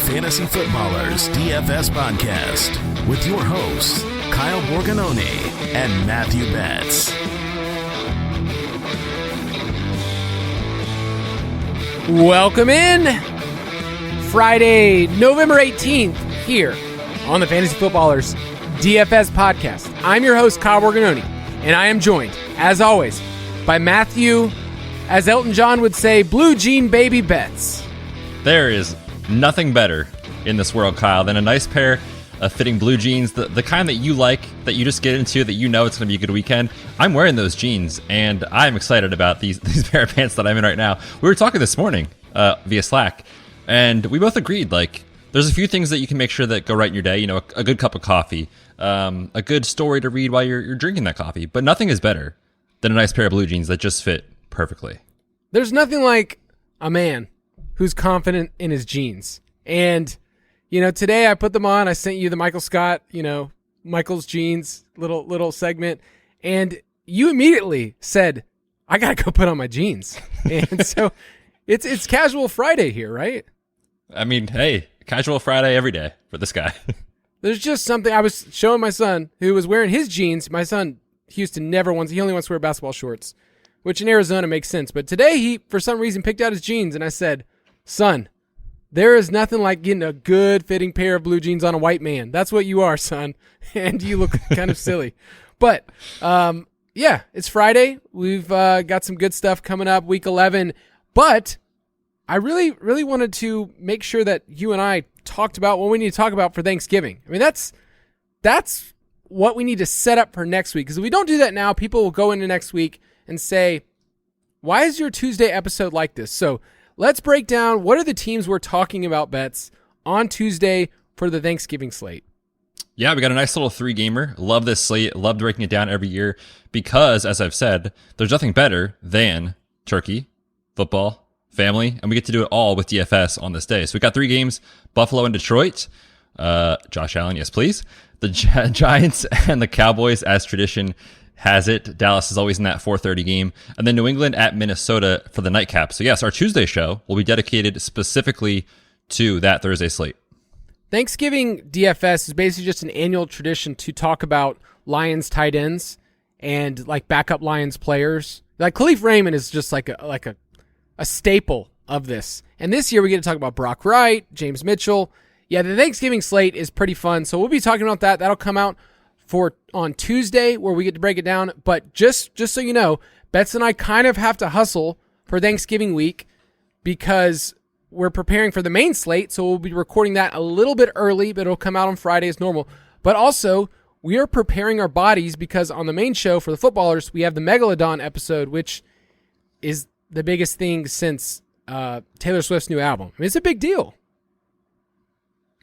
Fantasy Footballers DFS Podcast with your hosts, Kyle Borganoni and Matthew Betz. Welcome in. Friday, November 18th, here on the Fantasy Footballers DFS Podcast. I'm your host, Kyle Borganoni, and I am joined, as always, by Matthew, as Elton John would say, Blue Jean Baby Betz. There is nothing better in this world, Kyle, than a nice pair of fitting blue jeans, the kind that you like, that you just get into, that you know it's going to be a good weekend. I'm wearing those jeans, and I'm excited about these pair of pants that I'm in right now. We were talking this morning via Slack, and we both agreed, like, there's a few things that you can make sure that go right in your day. You know, a good cup of coffee, a good story to read while you're drinking that coffee. But nothing is better than a nice pair of blue jeans that just fit perfectly. There's nothing like a man who's confident in his jeans. And, you know, today I put them on. I sent you the Michael Scott, you know, Michael's jeans little segment. And you immediately said, I got to go put on my jeans. And so it's casual Friday here, right? I mean, hey, casual Friday every day for this guy. There's just something. I was showing my son who was wearing his jeans. My son, Houston, he only wants to wear basketball shorts, which in Arizona makes sense. But today he, for some reason, picked out his jeans. And I said, son, there is nothing like getting a good fitting pair of blue jeans on a white man. That's what you are, son. And you look kind of silly. But, yeah, it's Friday. We've got some good stuff coming up, week 11. But I really, really wanted to make sure that you and I talked about what we need to talk about for Thanksgiving. I mean, that's what we need to set up for next week. Because if we don't do that now, people will go into next week and say, why is your Tuesday episode like this? So let's break down what are the teams we're talking about, Betz, on Tuesday for the Thanksgiving slate. Yeah, we got a nice little 3-gamer. Love this slate. Love breaking it down every year because, as I've said, there's nothing better than turkey, football, family, and we get to do it all with DFS on this day. So we got 3 games, Buffalo and Detroit. Josh Allen, yes, please. The Giants and the Cowboys, as tradition has it. Dallas is always in that 4:30 game. And then New England at Minnesota for the nightcap. So yes, our Tuesday show will be dedicated specifically to that Thursday slate. Thanksgiving DFS is basically just an annual tradition to talk about Lions tight ends and like backup Lions players. Like Khalif Raymond is just like a staple of this. And this year we get to talk about Brock Wright, James Mitchell. Yeah, the Thanksgiving slate is pretty fun. So we'll be talking about that. That'll come out on Tuesday where we get to break it down. But just so you know, Betz and I kind of have to hustle for Thanksgiving week because we're preparing for the main slate. So we'll be recording that a little bit early, but it'll come out on Friday as normal. But also, we are preparing our bodies because on the main show for the footballers, we have the Megalodon episode, which is the biggest thing since Taylor Swift's new album. I mean, it's a big deal.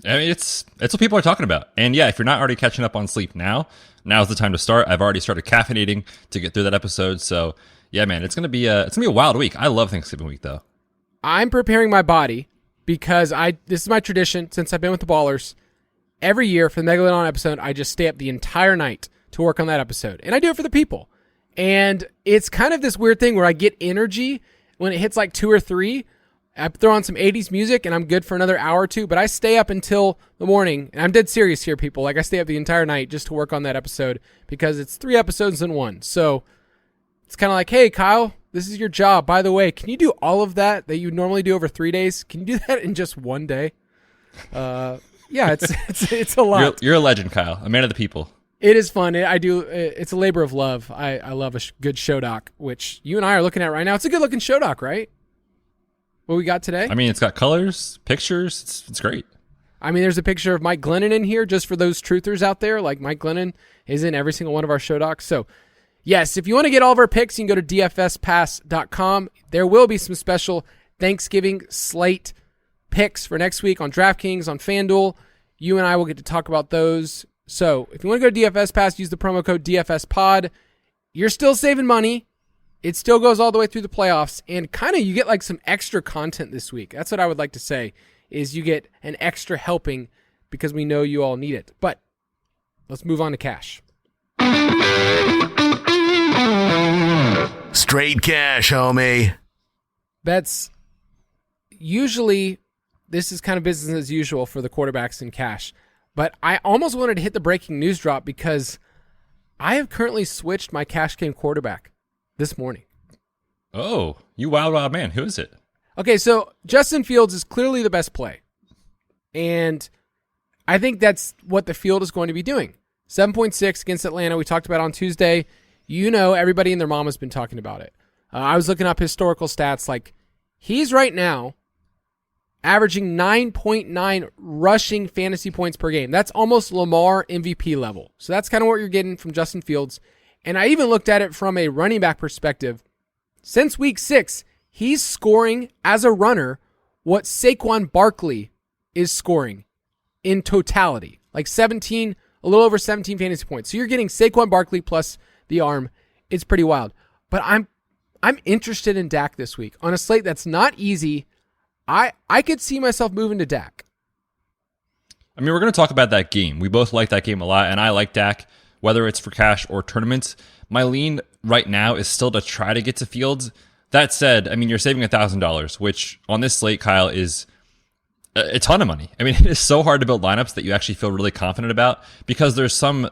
I mean, it's what people are talking about. And yeah, if you're not already catching up on sleep now's the time to start. I've already started caffeinating to get through that episode. So yeah, man, it's gonna be a wild week. I love Thanksgiving week though. I'm preparing my body because this is my tradition since I've been with the Ballers. Every year for the Megalodon episode, I just stay up the entire night to work on that episode. And I do it for the people. And it's kind of this weird thing where I get energy when it hits like 2 or 3. I throw on some 80s music and I'm good for another hour or 2, but I stay up until the morning. And I'm dead serious here, people. Like I stay up the entire night just to work on that episode because it's 3 episodes in one. So it's kind of like, hey, Kyle, this is your job. By the way, can you do all of that you normally do over 3 days? Can you do that in just one day? Yeah, it's a lot. You're a legend, Kyle. A man of the people. It is fun. It's a labor of love. I love a good show doc, which you and I are looking at right now. It's a good looking show doc, right? What we got today? I mean, it's got colors, pictures. It's great. I mean, there's a picture of Mike Glennon in here just for those truthers out there. Like Mike Glennon is in every single one of our show docs. So yes, if you want to get all of our picks, you can go to dfspass.com. There will be some special Thanksgiving slate picks for next week on DraftKings, on FanDuel. You and I will get to talk about those. So if you want to go to DFS Pass, use the promo code DFS Pod. You're still saving money. It still goes all the way through the playoffs, and kind of you get like some extra content this week. That's what I would like to say, is you get an extra helping because we know you all need it. But let's move on to cash. Straight cash, homie. Betz, usually this is kind of business as usual for the quarterbacks in cash, but I almost wanted to hit the breaking news drop because I have currently switched my cash game quarterback this morning. Oh, you wild man. Who is it? Okay, so Justin Fields is clearly the best play. And I think that's what the field is going to be doing. 7.6 against Atlanta. We talked about it on Tuesday. You know, everybody and their mom has been talking about it. I was looking up historical stats. Like, he's right now averaging 9.9 rushing fantasy points per game. That's almost Lamar MVP level. So that's kind of what you're getting from Justin Fields. And I even looked at it from a running back perspective. Since week 6, he's scoring as a runner what Saquon Barkley is scoring in totality. Like 17, a little over 17 fantasy points. So you're getting Saquon Barkley plus the arm. It's pretty wild. But I'm interested in Dak this week. On a slate that's not easy, I could see myself moving to Dak. I mean, we're going to talk about that game. We both like that game a lot, and I like Dak, whether it's for cash or tournaments. My lean right now is still to try to get to Fields. That said, I mean, you're saving $1,000, which on this slate, Kyle, is a ton of money. I mean, it is so hard to build lineups that you actually feel really confident about because there's some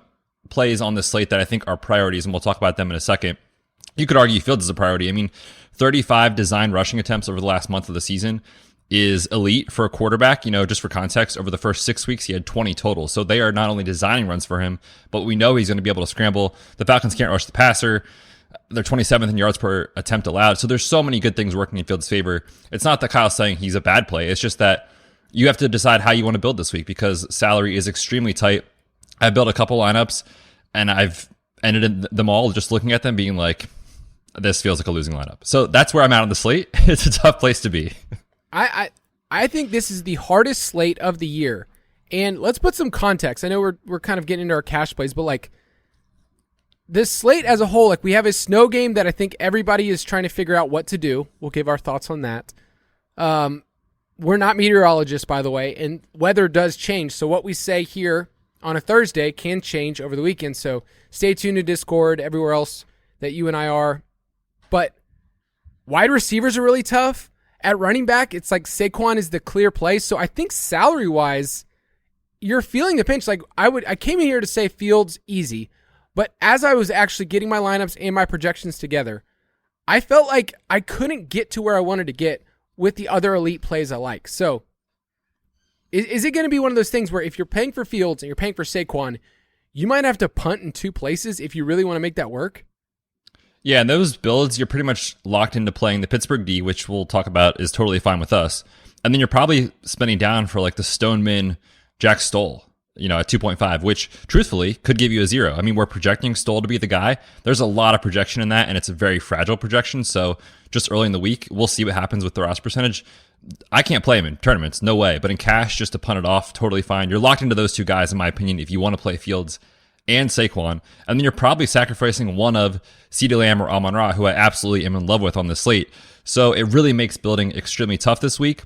plays on this slate that I think are priorities, and we'll talk about them in a second. You could argue Fields is a priority. I mean, 35 design rushing attempts over the last month of the season is elite for a quarterback. You know, just for context, over the first 6 weeks, he had 20 total. So they are not only designing runs for him, but we know he's going to be able to scramble. The Falcons can't rush the passer. They're 27th in yards per attempt allowed. So there's so many good things working in Fields' favor. It's not that Kyle's saying he's a bad play. It's just that you have to decide how you want to build this week because salary is extremely tight. I built a couple lineups and I've ended in them all just looking at them being like, this feels like a losing lineup. So that's where I'm at on the slate. It's a tough place to be. I think this is the hardest slate of the year. And let's put some context. I know we're kind of getting into our cash plays, but like this slate as a whole, like we have a snow game that I think everybody is trying to figure out what to do. We'll give our thoughts on that. We're not meteorologists, by the way, and weather does change. So what we say here on a Thursday can change over the weekend. So stay tuned to Discord, everywhere else that you and I are. But wide receivers are really tough. At running back, it's like Saquon is the clear play. So I think salary-wise, you're feeling the pinch. Like I came in here to say Fields easy, but as I was actually getting my lineups and my projections together, I felt like I couldn't get to where I wanted to get with the other elite plays I like. So is it going to be one of those things where if you're paying for Fields and you're paying for Saquon, you might have to punt in two places if you really want to make that work? Yeah, and those builds, you're pretty much locked into playing the Pittsburgh D, which we'll talk about is totally fine with us. And then you're probably spending down for like the Stoneman Jack Stoll, at 2.5, which truthfully could give you a 0. I mean, we're projecting Stoll to be the guy. There's a lot of projection in that, and it's a very fragile projection. So just early in the week, we'll see what happens with the roster percentage. I can't play him in tournaments, no way. But in cash, just to punt it off, totally fine. You're locked into those two guys, in my opinion, if you want to play Fields and Saquon, and then you're probably sacrificing one of CeeDee Lamb or Amon-Ra, who I absolutely am in love with on this slate. So it really makes building extremely tough this week.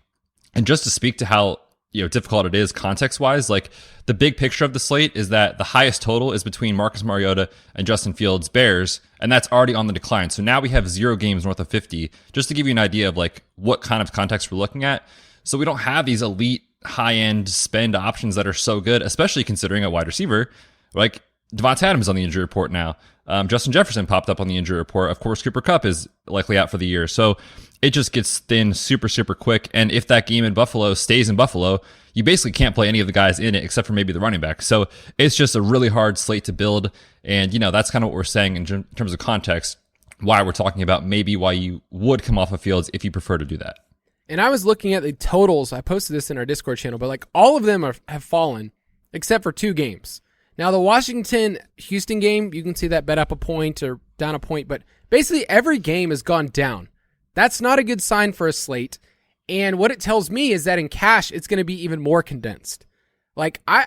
And just to speak to how difficult it is context-wise, like the big picture of the slate is that the highest total is between Marcus Mariota and Justin Fields, Bears, and that's already on the decline. So now we have 0 games north of 50, just to give you an idea of like what kind of context we're looking at. So we don't have these elite high-end spend options that are so good, especially considering a wide receiver. Like Devontae Adams on the injury report now. Justin Jefferson popped up on the injury report. Of course, Cooper Kupp is likely out for the year. So it just gets thin super, super quick. And if that game in Buffalo stays in Buffalo, you basically can't play any of the guys in it except for maybe the running back. So it's just a really hard slate to build. And, that's kind of what we're saying in terms of context, why we're talking about maybe why you would come off of Fields if you prefer to do that. And I was looking at the totals. I posted this in our Discord channel, but like all of them have fallen except for 2 games. Now, the Washington-Houston game, you can see that bet up a point or down a point, but basically every game has gone down. That's not a good sign for a slate. And what it tells me is that in cash, it's going to be even more condensed. Like, I'm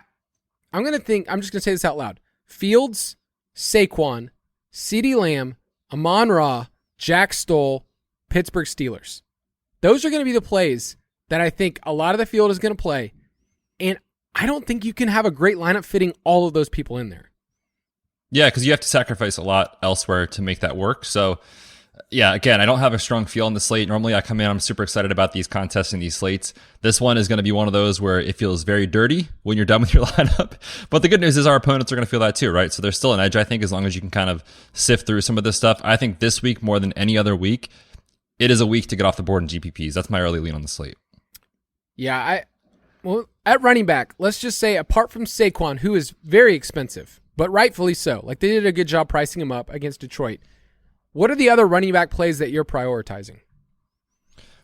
just going to say this out loud. Fields, Saquon, CeeDee Lamb, Amon-Ra, Jack Stoll, Pittsburgh Steelers. Those are going to be the plays that I think a lot of the field is going to play, and I don't think you can have a great lineup fitting all of those people in there. Yeah, because you have to sacrifice a lot elsewhere to make that work. So, yeah, again, I don't have a strong feel on the slate. Normally I come in, I'm super excited about these contests and these slates. This one is going to be one of those where it feels very dirty when you're done with your lineup. But the good news is our opponents are going to feel that too, right? So there's still an edge, I think, as long as you can kind of sift through some of this stuff. I think this week, more than any other week, it is a week to get off the board in GPPs. That's my early lean on the slate. Yeah, well, at running back, let's just say apart from Saquon, who is very expensive, but rightfully so. Like, they did a good job pricing him up against Detroit. What are the other running back plays that you're prioritizing?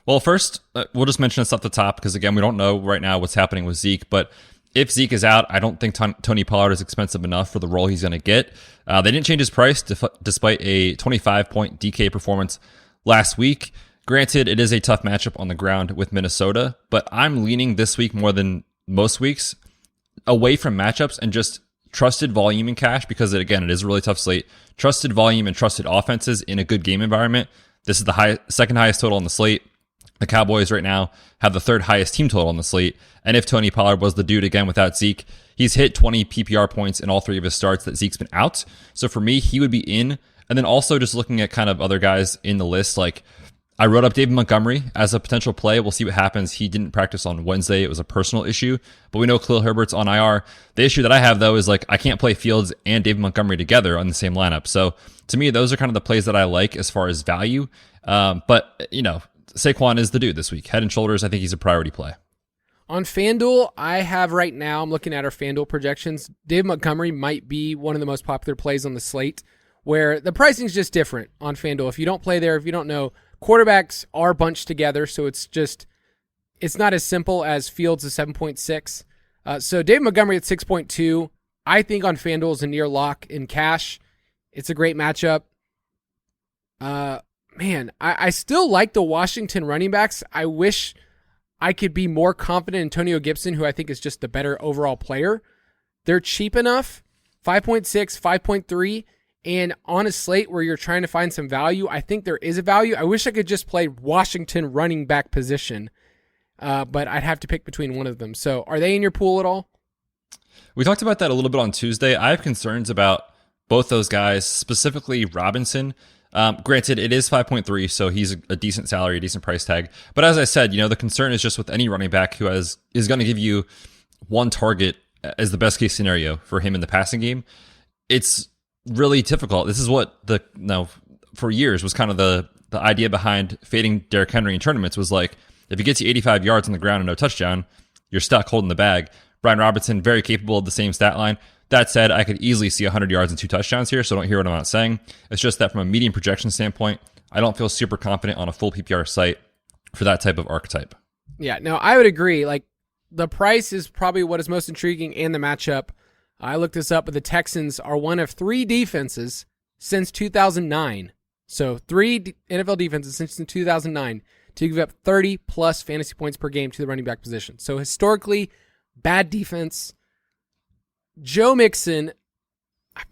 Well, first, we'll just mention this at the top because, again, we don't know right now what's happening with Zeke. But if Zeke is out, I don't think Tony Pollard is expensive enough for the role he's going to get. They didn't change his price despite a 25-point DK performance last week. Granted, it is a tough matchup on the ground with Minnesota, but I'm leaning this week more than most weeks away from matchups and just trusted volume in cash because, again, it is a really tough slate. Trusted volume and trusted offenses in a good game environment. This is the second highest total on the slate. The Cowboys right now have the third highest team total on the slate. And if Tony Pollard was the dude again without Zeke, he's hit 20 PPR points in all three of his starts that Zeke's been out. So for me, he would be in. And then also just looking at kind of other guys in the list, like I wrote up David Montgomery as a potential play. We'll see what happens. He didn't practice on Wednesday. It was a personal issue, but we know Khalil Herbert's on IR. The issue that I have, though, is like I can't play Fields and David Montgomery together on the same lineup. So to me, those are kind of the plays that I like as far as value. But, you know, Saquon is the dude this week. Head and shoulders, I think he's a priority play. On FanDuel, I have right now, I'm looking at our FanDuel projections. David Montgomery might be one of the most popular plays on the slate, where the pricing is just different on FanDuel. If you don't play there, if you don't know, quarterbacks are bunched together, so it's not as simple as Fields is 7.6. So David Montgomery at 6.2, I think on FanDuel is a near lock in cash. It's a great matchup. I still like the Washington running backs. I wish I could be more confident in Antonio Gibson, who I think is just the better overall player. They're cheap enough, 5.6, 5.3. And on a slate where you're trying to find some value, I think there is a value. I wish I could just play Washington running back position, but I'd have to pick between one of them. So are they in your pool at all? We talked about that a little bit on Tuesday. I have concerns about both those guys, specifically Robinson. Granted, it is 5.3, so he's a decent salary, a decent price tag. But as I said, you know, the concern is just with any running back who is going to give you one target as the best case scenario for him in the passing game. It's really difficult. This is what for years was kind of the idea behind fading Derrick Henry in tournaments was like, if he gets you 85 yards on the ground and no touchdown, you're stuck holding the bag. Brian Robinson, very capable of the same stat line. That said, I could easily see 100 yards and 2 touchdowns here, so don't hear what I'm not saying. It's just that from a median projection standpoint, I don't feel super confident on a full PPR site for that type of archetype. Yeah, no, I would agree. Like, the price is probably what is most intriguing and the matchup. I looked this up, but the Texans are one of 3 defenses since 2009. So 3 NFL defenses since 2009 to give up 30-plus fantasy points per game to the running back position. So historically, bad defense. Joe Mixon,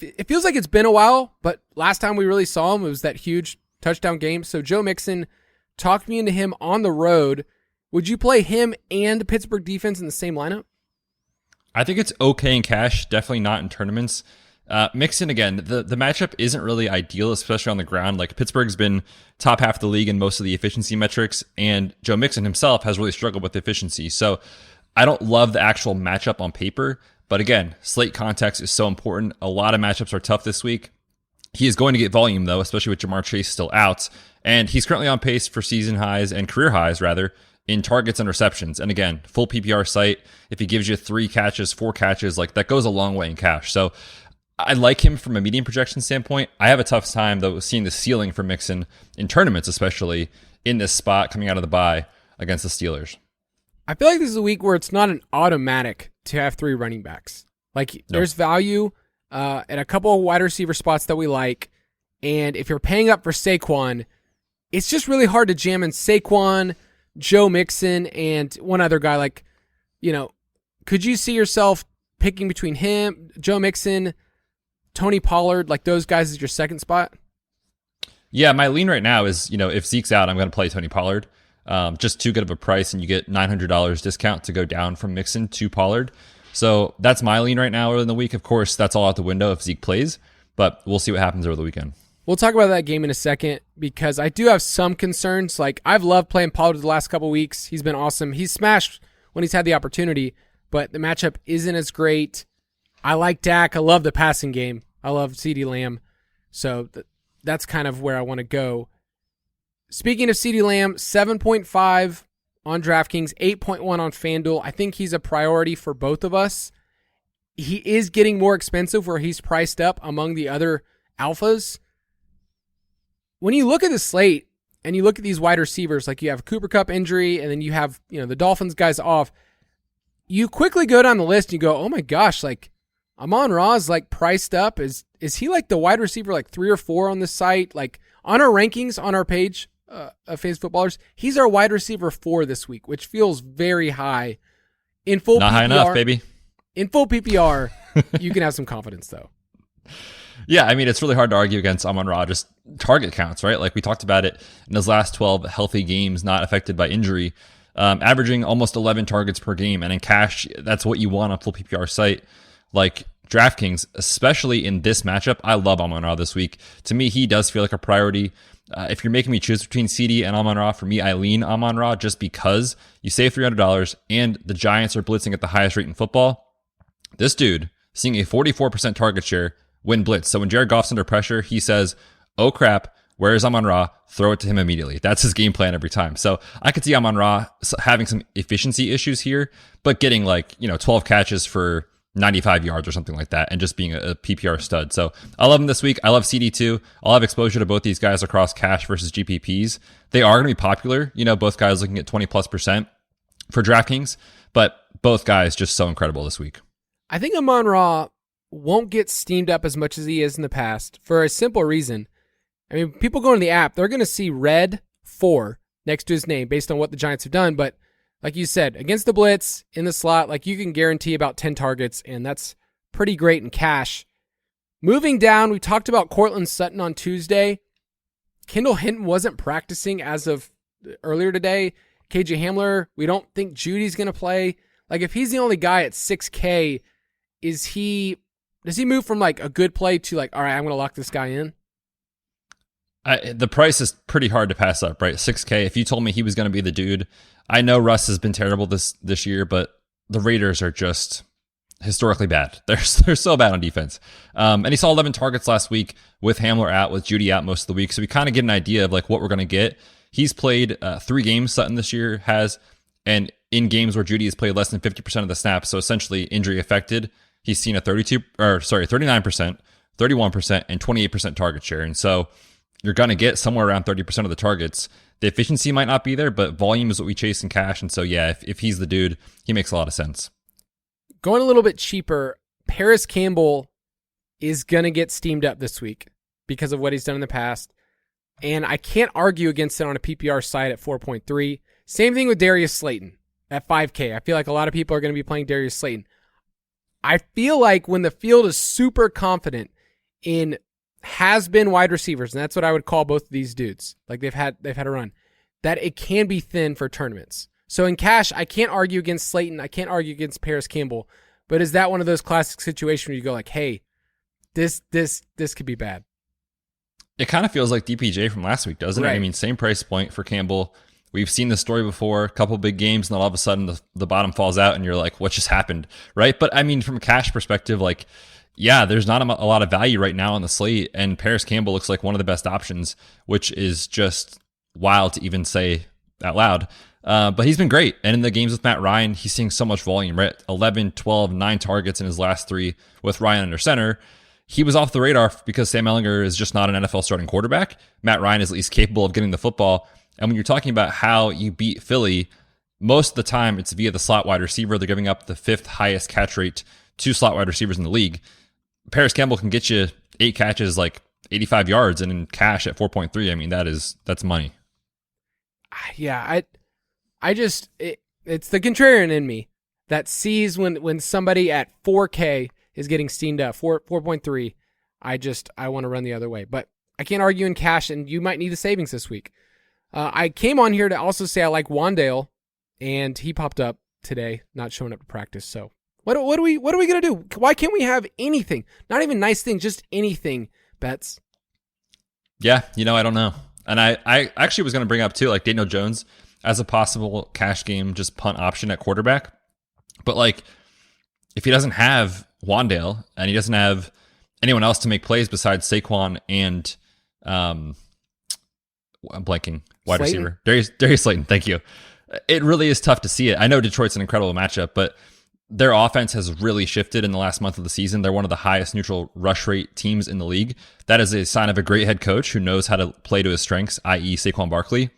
it feels like it's been a while, but last time we really saw him, it was that huge touchdown game. So Joe Mixon, talked me into him on the road. Would you play him and the Pittsburgh defense in the same lineup? I think it's okay in cash, definitely not in tournaments. Mixon, again, the matchup isn't really ideal, especially on the ground. Like, Pittsburgh's been top half of the league in most of the efficiency metrics, and Joe Mixon himself has really struggled with efficiency. So I don't love the actual matchup on paper, but again, slate context is so important. A lot of matchups are tough this week. He is going to get volume, though, especially with Jamar Chase still out, and he's currently on pace for season highs and career highs, rather, in targets and receptions. And again, full PPR site, if he gives you 3 catches, 4 catches, like that goes a long way in cash. So I like him from a median projection standpoint. I have a tough time, though, seeing the ceiling for Mixon in tournaments, especially in this spot coming out of the bye against the Steelers. I feel like this is a week where it's not an automatic to have 3 running backs. Like, there's value at a couple of wide receiver spots that we like. And if you're paying up for Saquon, it's just really hard to jam in Saquon, Joe Mixon, and one other guy. Like, you know, could you see yourself picking between him, Joe Mixon, Tony Pollard, like those guys as your second spot? Yeah, my lean right now is, you know, if Zeke's out, I'm going to play Tony Pollard. just too good of a price, and you get $900 discount to go down from Mixon to Pollard. So that's my lean right now early in the week. Of course, that's all out the window if Zeke plays, but we'll see what happens over the weekend. We'll talk about that game in a second because I do have some concerns. Like, I've loved playing Pollard the last couple weeks. He's been awesome. He's smashed when he's had the opportunity, but the matchup isn't as great. I like Dak. I love the passing game. I love CeeDee Lamb. So that's kind of where I want to go. Speaking of CeeDee Lamb, 7.5 on DraftKings, 8.1 on FanDuel. I think he's a priority for both of us. He is getting more expensive where he's priced up among the other alphas. When you look at the slate and you look at these wide receivers, like you have Cooper Kupp injury and then you have, the Dolphins guys off, you quickly go down the list and you go, oh my gosh, like Amon-Ra is like priced up. Is he like the wide receiver like 3 or 4 on this site? Like on our rankings on our page, of Fantasy Footballers, he's our wide receiver 4 this week, which feels very high. In full Not PPR, high enough, baby. In full PPR, you can have some confidence though. Yeah, I mean, it's really hard to argue against Amon-Ra, just target counts, right? Like we talked about it in his last 12 healthy games, not affected by injury, averaging almost 11 targets per game. And in cash, that's what you want on full PPR site. Like DraftKings, especially in this matchup, I love Amon-Ra this week. To me, he does feel like a priority. If you're making me choose between CD and Amon-Ra, for me, I lean Amon-Ra just because you save $300 and the Giants are blitzing at the highest rate in football. This dude seeing a 44% target share when blitz. So when Jared Goff's under pressure, he says, oh crap, where's Amon-Ra? Throw it to him immediately. That's his game plan every time. So I could see Amon-Ra having some efficiency issues here, but getting 12 catches for 95 yards or something like that and just being a PPR stud. So I love him this week. I love CD too. I'll have exposure to both these guys across cash versus GPPs. They are going to be popular. Both guys looking at 20+% for DraftKings, but both guys just so incredible this week. I think Amon-Ra won't get steamed up as much as he is in the past for a simple reason. I mean, people go in the app, they're going to see red 4 next to his name based on what the Giants have done, but like you said, against the blitz, in the slot, like you can guarantee about 10 targets, and that's pretty great in cash. Moving down, we talked about Cortland Sutton on Tuesday. Kendall Hinton wasn't practicing as of earlier today. KJ Hamler, we don't think Judy's going to play. Like if he's the only guy at 6K, does he move from like a good play to like, all right, I'm going to lock this guy in? The price is pretty hard to pass up, right? 6K. If you told me he was going to be the dude, I know Russ has been terrible this year, but the Raiders are just historically bad. They're so bad on defense. And he saw 11 targets last week with Hamler out, with Judy out most of the week. So we kind of get an idea of like what we're going to get. He's played 3 games, Sutton this year has, and in games where Judy has played less than 50% of the snaps, so essentially injury affected, he's seen a 39%, 31%, and 28% target share. And so you're going to get somewhere around 30% of the targets. The efficiency might not be there, but volume is what we chase in cash. And so, yeah, if he's the dude, he makes a lot of sense. Going a little bit cheaper, Paris Campbell is going to get steamed up this week because of what he's done in the past. And I can't argue against it on a PPR side at 4.3. Same thing with Darius Slayton at 5K. I feel like a lot of people are going to be playing Darius Slayton. I feel like when the field is super confident in has-been wide receivers, and that's what I would call both of these dudes, like they've had a run, that it can be thin for tournaments. So in cash, I can't argue against Slayton. I can't argue against Paris Campbell. But is that one of those classic situations where you go like, hey, this could be bad? It kind of feels like DPJ from last week, doesn't it? I mean, same price point for Campbell. We've seen this story before, a couple big games, and then all of a sudden the bottom falls out and you're like, what just happened, right? But I mean, from a cash perspective, like, yeah, there's not a lot of value right now on the slate, and Paris Campbell looks like one of the best options, which is just wild to even say out loud. But he's been great. And in the games with Matt Ryan, he's seeing so much volume, right? 11, 12, 9 targets in his last 3 with Ryan under center. He was off the radar because Sam Ehlinger is just not an NFL starting quarterback. Matt Ryan is at least capable of getting the football. And when you're talking about how you beat Philly, most of the time it's via the slot wide receiver. They're giving up the 5th highest catch rate to slot wide receivers in the league. Paris Campbell can get you 8 catches, like 85 yards, and in cash at 4.3. I mean, that's money. Yeah, it's the contrarian in me that sees when somebody at 4K is getting steamed up, 4.3. I want to run the other way, but I can't argue in cash, and you might need a savings this week. I came on here to also say I like Wandale, and he popped up today, not showing up to practice. So what are we gonna do? Why can't we have anything? Not even nice things, just anything, Betz. Yeah, I don't know. And I actually was going to bring up too, like Daniel Jones as a possible cash game, just punt option at quarterback. But like, if he doesn't have Wandale and he doesn't have anyone else to make plays besides Saquon and I'm blanking, wide Slayton? receiver Darius Slayton. Thank you. It really is tough to see it. I know Detroit's an incredible matchup, but their offense has really shifted in the last month of the season. They're one of the highest neutral rush rate teams in the league. That is a sign of a great head coach who knows how to play to his strengths, i.e. Saquon Barkley.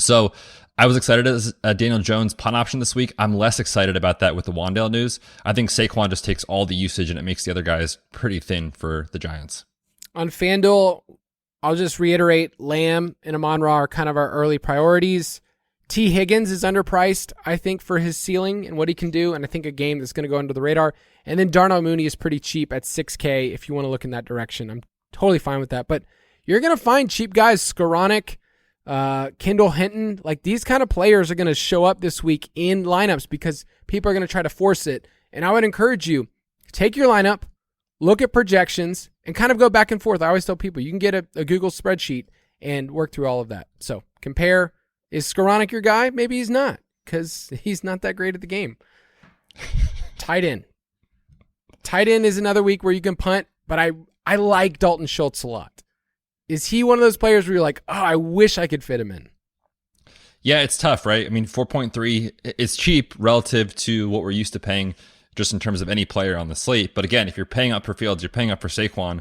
So I was excited as a Daniel Jones punt option this week. I'm less excited about that with the Wandale news. I think Saquon just takes all the usage and it makes the other guys pretty thin for the Giants. On FanDuel, I'll just reiterate, Lamb and Amon-Ra are kind of our early priorities. T. Higgins is underpriced, I think, for his ceiling and what he can do, and I think a game that's going to go under the radar. And then Darnell Mooney is pretty cheap at $6K if you want to look in that direction. I'm totally fine with that. But you're going to find cheap guys, Skoranek, Kendall Hinton, like these kind of players are going to show up this week in lineups because people are going to try to force it. And I would encourage you, take your lineup, look at projections, and kind of go back and forth. I always tell people you can get a Google spreadsheet and work through all of that. So compare. Is Skoranek your guy? Maybe he's not because he's not that great at the game. Tight end. Tight end is another week where you can punt, but I like Dalton Schultz a lot. Is he one of those players where you're like, oh, I wish I could fit him in? Yeah, it's tough, right? I mean, 4.3 is cheap relative to what we're used to paying just in terms of any player on the slate. But again, if you're paying up for Fields, you're paying up for Saquon,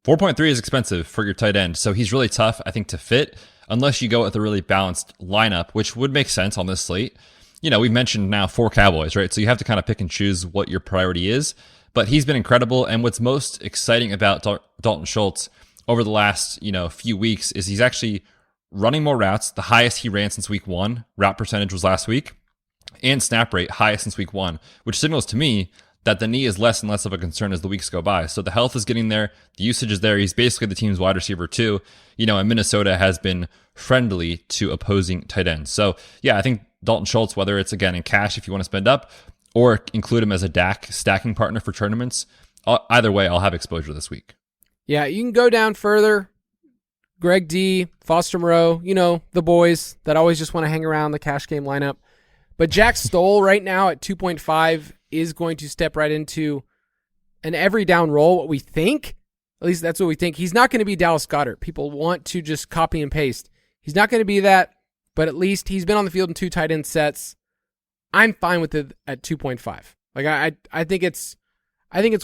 4.3 is expensive for your tight end. So he's really tough, I think, to fit unless you go with a really balanced lineup, which would make sense on this slate. We've mentioned now 4 Cowboys, right? So you have to kind of pick and choose what your priority is. But he's been incredible. And what's most exciting about Dalton Schultz over the last, few weeks is he's actually running more routes. The highest he ran since week 1, route percentage was last week, and snap rate highest since week 1, which signals to me that the knee is less and less of a concern as the weeks go by. So the health is getting there. The usage is there. He's basically the team's wide receiver too. And Minnesota has been friendly to opposing tight ends. So yeah, I think Dalton Schultz, whether it's again in cash if you want to spend up or include him as a DAC stacking partner for tournaments, either way, I'll have exposure this week. Yeah, you can go down further. Greg D, Foster Moreau, the boys that always just want to hang around the cash game lineup. But Jack Stoll right now at 2.5 is going to step right into an every down role, what we think. At least that's what we think. He's not going to be Dallas Goedert. People want to just copy and paste. He's not going to be that, but at least he's been on the field in 2 tight end sets. I'm fine with it at 2.5. Like I think it's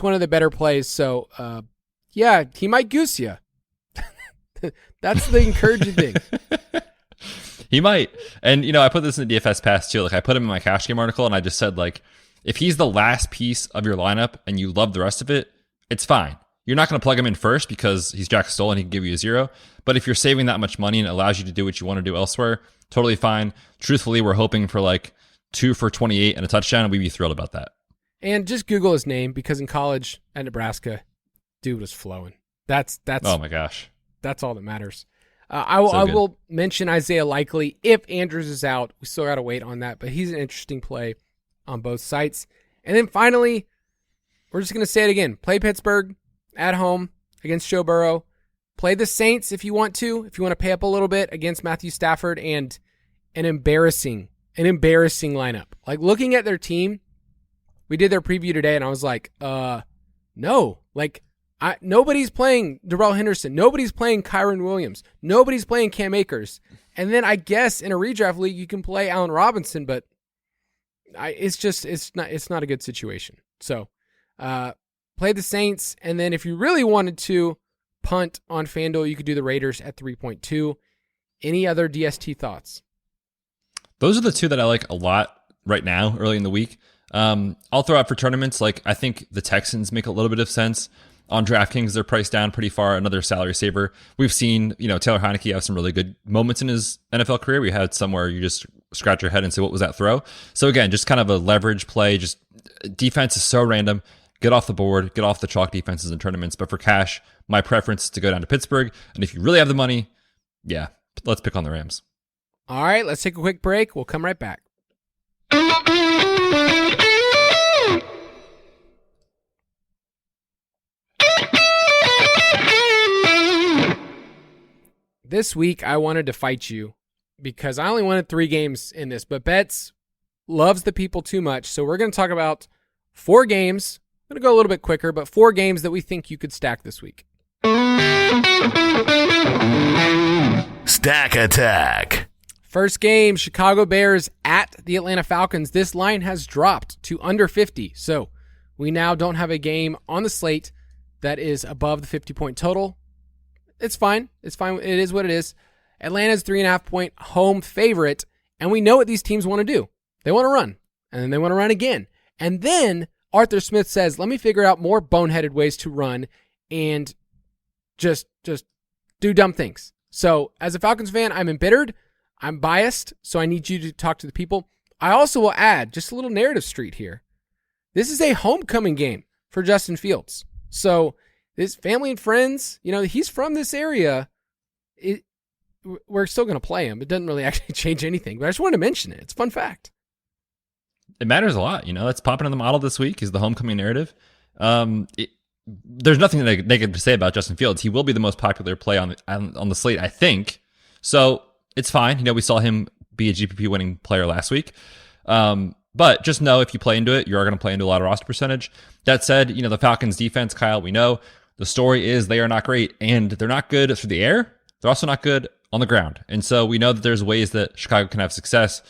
one of the better plays. So yeah, he might goose you. That's the encouraging thing. He might. And, I put this in the DFS Pass too. Like I put him in my cash game article and I just said like, if he's the last piece of your lineup and you love the rest of it, it's fine. You're not going to plug him in first because he's Jack Stoll and he can give you a 0. But if you're saving that much money and it allows you to do what you want to do elsewhere, totally fine. Truthfully, we're hoping for like 2 for 28 and a touchdown, and we'd be thrilled about that. And just Google his name because in college at Nebraska, dude was flowing. That's oh my gosh. That's all that matters. I will mention Isaiah Likely if Andrews is out. We still got to wait on that, but he's an interesting play on both sites. And then finally, we're just going to say it again. Play Pittsburgh at home against Joe Burrow. Play the Saints if you want to pay up a little bit against Matthew Stafford and an embarrassing lineup. Like looking at their team, we did their preview today and I was like, no, like nobody's playing Darrell Henderson. Nobody's playing Kyron Williams. Nobody's playing Cam Akers. And then I guess in a redraft league, you can play Allen Robinson, but it's not a good situation. So, play the Saints. And then if you really wanted to punt on FanDuel, you could do the Raiders at 3.2. Any other DST thoughts? Those are the 2 that I like a lot right now, early in the week. I'll throw out for tournaments. Like I think the Texans make a little bit of sense. On DraftKings, they're priced down pretty far. Another salary saver. We've seen, Taylor Heineke have some really good moments in his NFL career. We had some where you just scratch your head and say, what was that throw? So again, just kind of a leverage play. Just defense is so random. Get off the board, get off the chalk defenses in tournaments. But for cash, my preference is to go down to Pittsburgh. And if you really have the money, yeah, let's pick on the Rams. All right, let's take a quick break. We'll come right back. This week, I wanted to fight you because I only wanted 3 games in this, but Betz loves the people too much. So we're going to talk about 4 games. I'm going to go a little bit quicker, but 4 games that we think you could stack this week. Stack Attack. First game, Chicago Bears at the Atlanta Falcons. This line has dropped to under 50. So we now don't have a game on the slate that is above the 50-point total. It's fine. It's fine. It is what it is. Atlanta's 3.5-point home favorite, and we know what these teams want to do. They want to run, and then they want to run again. And then Arthur Smith says, let me figure out more boneheaded ways to run and just do dumb things. So as a Falcons fan, I'm embittered. I'm biased, so I need you to talk to the people. I also will add just a little narrative street here. This is a homecoming game for Justin Fields. So his family and friends, he's from this area. We're still going to play him. It doesn't really actually change anything, but I just wanted to mention it. It's a fun fact. It matters a lot. That's popping in the model this week is the homecoming narrative. There's nothing negative to say about Justin Fields. He will be the most popular play on the slate, I think. So it's fine. We saw him be a GPP winning player last week. But just know if you play into it, you are going to play into a lot of roster percentage. That said, the Falcons defense, Kyle, we know the story is they are not great, and they're not good through the air. They're also not good on the ground. And so we know that there's ways that Chicago can have success.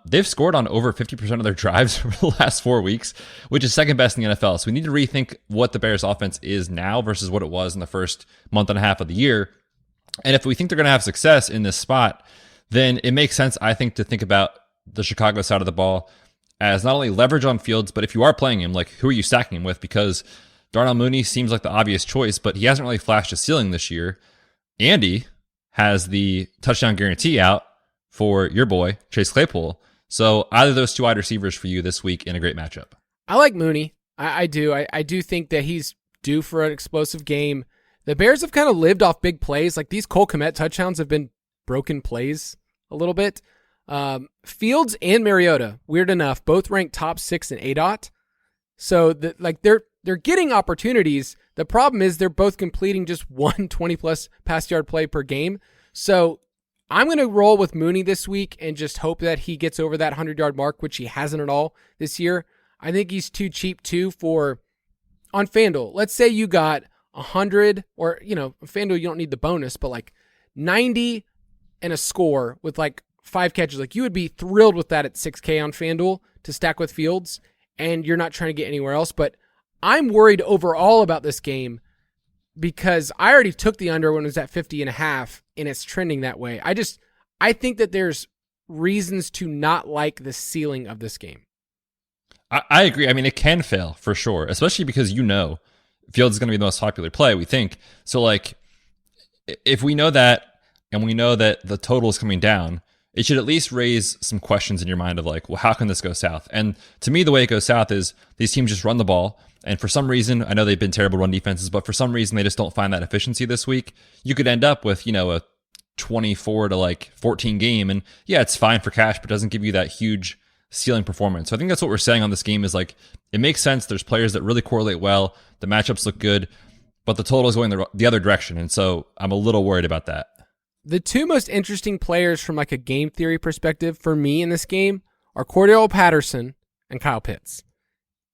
They've scored on over 50% of their drives for the last 4 weeks, which is second best in the NFL. So we need to rethink what the Bears offense is now versus what it was in the first month and a half of the year. And if we think they're going to have success in this spot, then it makes sense, I think, to think about the Chicago side of the ball as not only leverage on Fields, but if you are playing him, who are you stacking him with? Because Darnell Mooney seems like the obvious choice, but he hasn't really flashed a ceiling this year. Andy has the touchdown guarantee out for your boy, Chase Claypool. So either of those 2 wide receivers for you this week in a great matchup. I like Mooney. I do. I do think that he's due for an explosive game. The Bears have kind of lived off big plays. These Cole Kmet touchdowns have been broken plays a little bit. Fields and Mariota, weird enough, both ranked top 6 in ADOT. So they're getting opportunities. The problem is they're both completing just 1 20-plus pass yard play per game. So I'm going to roll with Mooney this week and just hope that he gets over that 100-yard mark, which he hasn't at all this year. I think he's too cheap, too, on FanDuel. Let's say you got 100, or, FanDuel, you don't need the bonus, but 90 and a score with 5 catches. You would be thrilled with that at 6K on FanDuel to stack with Fields, and you're not trying to get anywhere else. But I'm worried overall about this game because I already took the under when it was at 50.5, and it's trending that way. I think that there's reasons to not like the ceiling of this game. I agree. I mean, it can fail for sure, especially because Fields is going to be the most popular play, we think. So, if we know that, and we know that the total is coming down, it should at least raise some questions in your mind of how can this go south? And to me, the way it goes south is these teams just run the ball. And for some reason, I know they've been terrible run defenses, but for some reason, they just don't find that efficiency this week. You could end up with, a 24 to 14 game. And yeah, it's fine for cash, but it doesn't give you that huge ceiling performance. So I think that's what we're saying on this game is it makes sense. There's players that really correlate well. The matchups look good, but the total is going the other direction. And so I'm a little worried about that. The 2 most interesting players from a game theory perspective for me in this game are Cordell Patterson and Kyle Pitts.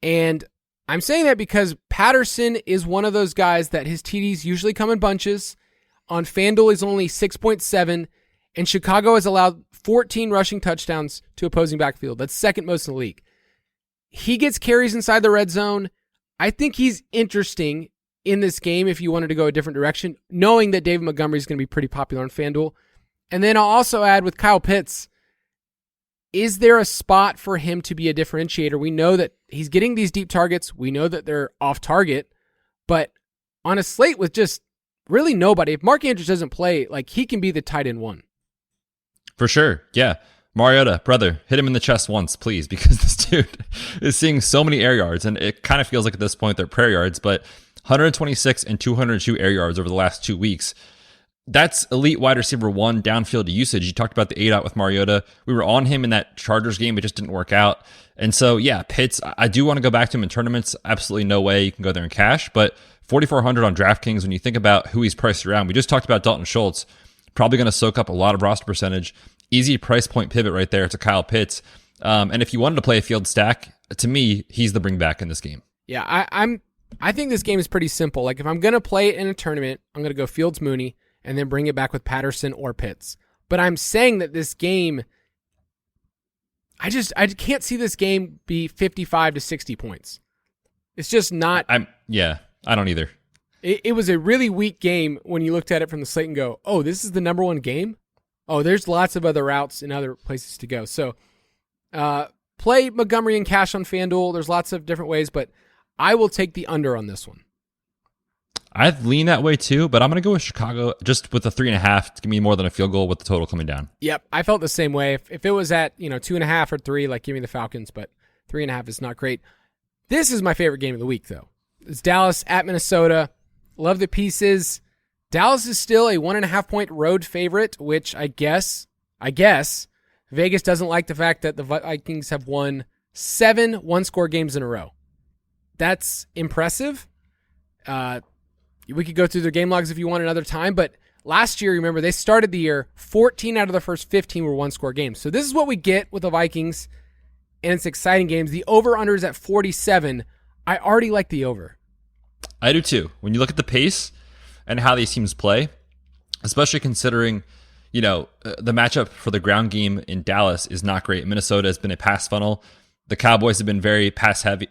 And I'm saying that because Patterson is one of those guys that his TDs usually come in bunches. On FanDuel, he's only 6.7, and Chicago has allowed 14 rushing touchdowns to opposing backfield. That's second most in the league. He gets carries inside the red zone. I think he's interesting in this game if you wanted to go a different direction, knowing that David Montgomery is going to be pretty popular on FanDuel. And then I'll also add with Kyle Pitts, is there a spot for him to be a differentiator? We know that he's getting these deep targets. We know that they're off target, but on a slate with just really nobody, if Mark Andrews doesn't play, he can be the tight end 1. For sure. Yeah. Mariota, brother, hit him in the chest once, please, because this dude is seeing so many air yards, and it kind of feels like at this point they're prayer yards, but 126 and 202 air yards over the last 2 weeks. that's elite wide receiver 1 downfield usage. You talked about the 8-out with Mariota. We were on him in that Chargers game. It just didn't work out. And so, yeah, Pitts, I do want to go back to him in tournaments. Absolutely no way you can go there in cash. But 4,400 on DraftKings, when you think about who he's priced around, we just talked about Dalton Schultz, probably going to soak up a lot of roster percentage. Easy price point pivot right there to Kyle Pitts. And if you wanted to play a field stack, to me, he's the bring back in this game. Yeah, I think this game is pretty simple. Like, if I'm going to play it in a tournament, I'm going to go Fields Mooney and then bring it back with Patterson or Pitts. But I'm saying that this game, I can't see this game be 55 to 60 points. It's just not. I don't either. It was a really weak game when you looked at it from the slate and go, oh, this is the number one game? Oh, there's lots of other routes and other places to go. So play Montgomery and cash on FanDuel. There's lots of different ways, but I will take the under on this one. I've leaned that way too, but I'm going to go with Chicago just with the 3.5 to give me more than a field goal with the total coming down. Yep, I felt the same way. If it was at 2.5 or 3, like give me the Falcons, but 3.5 is not great. This is my favorite game of the week, though. It's Dallas at Minnesota. Love the pieces. Dallas is still a 1.5-point road favorite, which I guess Vegas doesn't like the fact that the Vikings have won 7 one-score games in a row. That's impressive. We could go through their game logs if you want another time, but last year, remember, they started the year 14 out of the first 15 were one-score games. So this is what we get with the Vikings, and it's exciting games. The over-under is at 47. I already like the over. I do too. When you look at the pace and how these teams play, especially considering, the matchup for the ground game in Dallas is not great. Minnesota has been a pass funnel. The Cowboys have been very pass happy,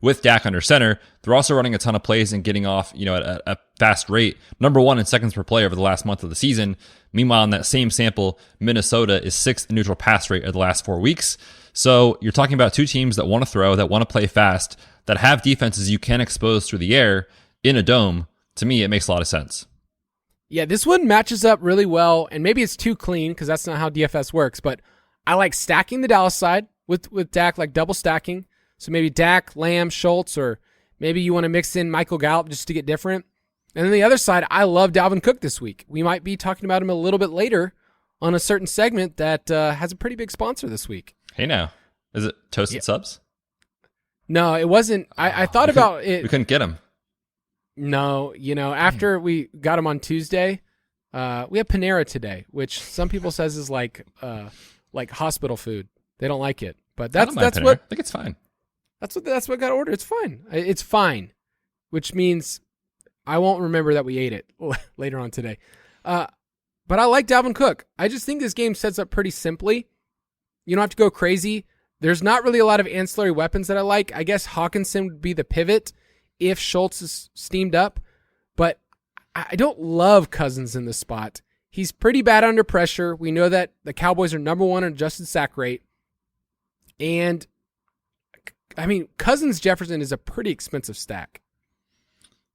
with Dak under center. They're also running a ton of plays and getting off, at a fast rate. Number 1 in seconds per play over the last month of the season. Meanwhile, in that same sample, Minnesota is 6th in neutral pass rate of the last 4 weeks. So you're talking about two teams that want to throw, that want to play fast, that have defenses you can expose through the air in a dome. To me, it makes a lot of sense. Yeah, this one matches up really well, and maybe it's too clean because that's not how DFS works, but I like stacking the Dallas side with Dak, like double stacking. So maybe Dak, Lamb, Schultz, or maybe you want to mix in Michael Gallup just to get different. And then the other side, I love Dalvin Cook this week. We might be talking about him a little bit later on a certain segment that has a pretty big sponsor this week. Hey now, is it Toasted Subs? No, it wasn't. I thought about it. We couldn't get him. No, after we got him on Tuesday, we have Panera today, which some people says is like hospital food. They don't like it, but that's what I think it's fine. That's what got ordered. It's fine. It's fine, which means I won't remember that we ate it later on today. But I like Dalvin Cook. I just think this game sets up pretty simply. You don't have to go crazy. There's not really a lot of ancillary weapons that I like. I guess Hawkinson would be the pivot if Schultz is steamed up, but I don't love Cousins in this spot. He's pretty bad under pressure. We know that the Cowboys are number 1 in adjusted sack rate. And, Cousins-Jefferson is a pretty expensive stack.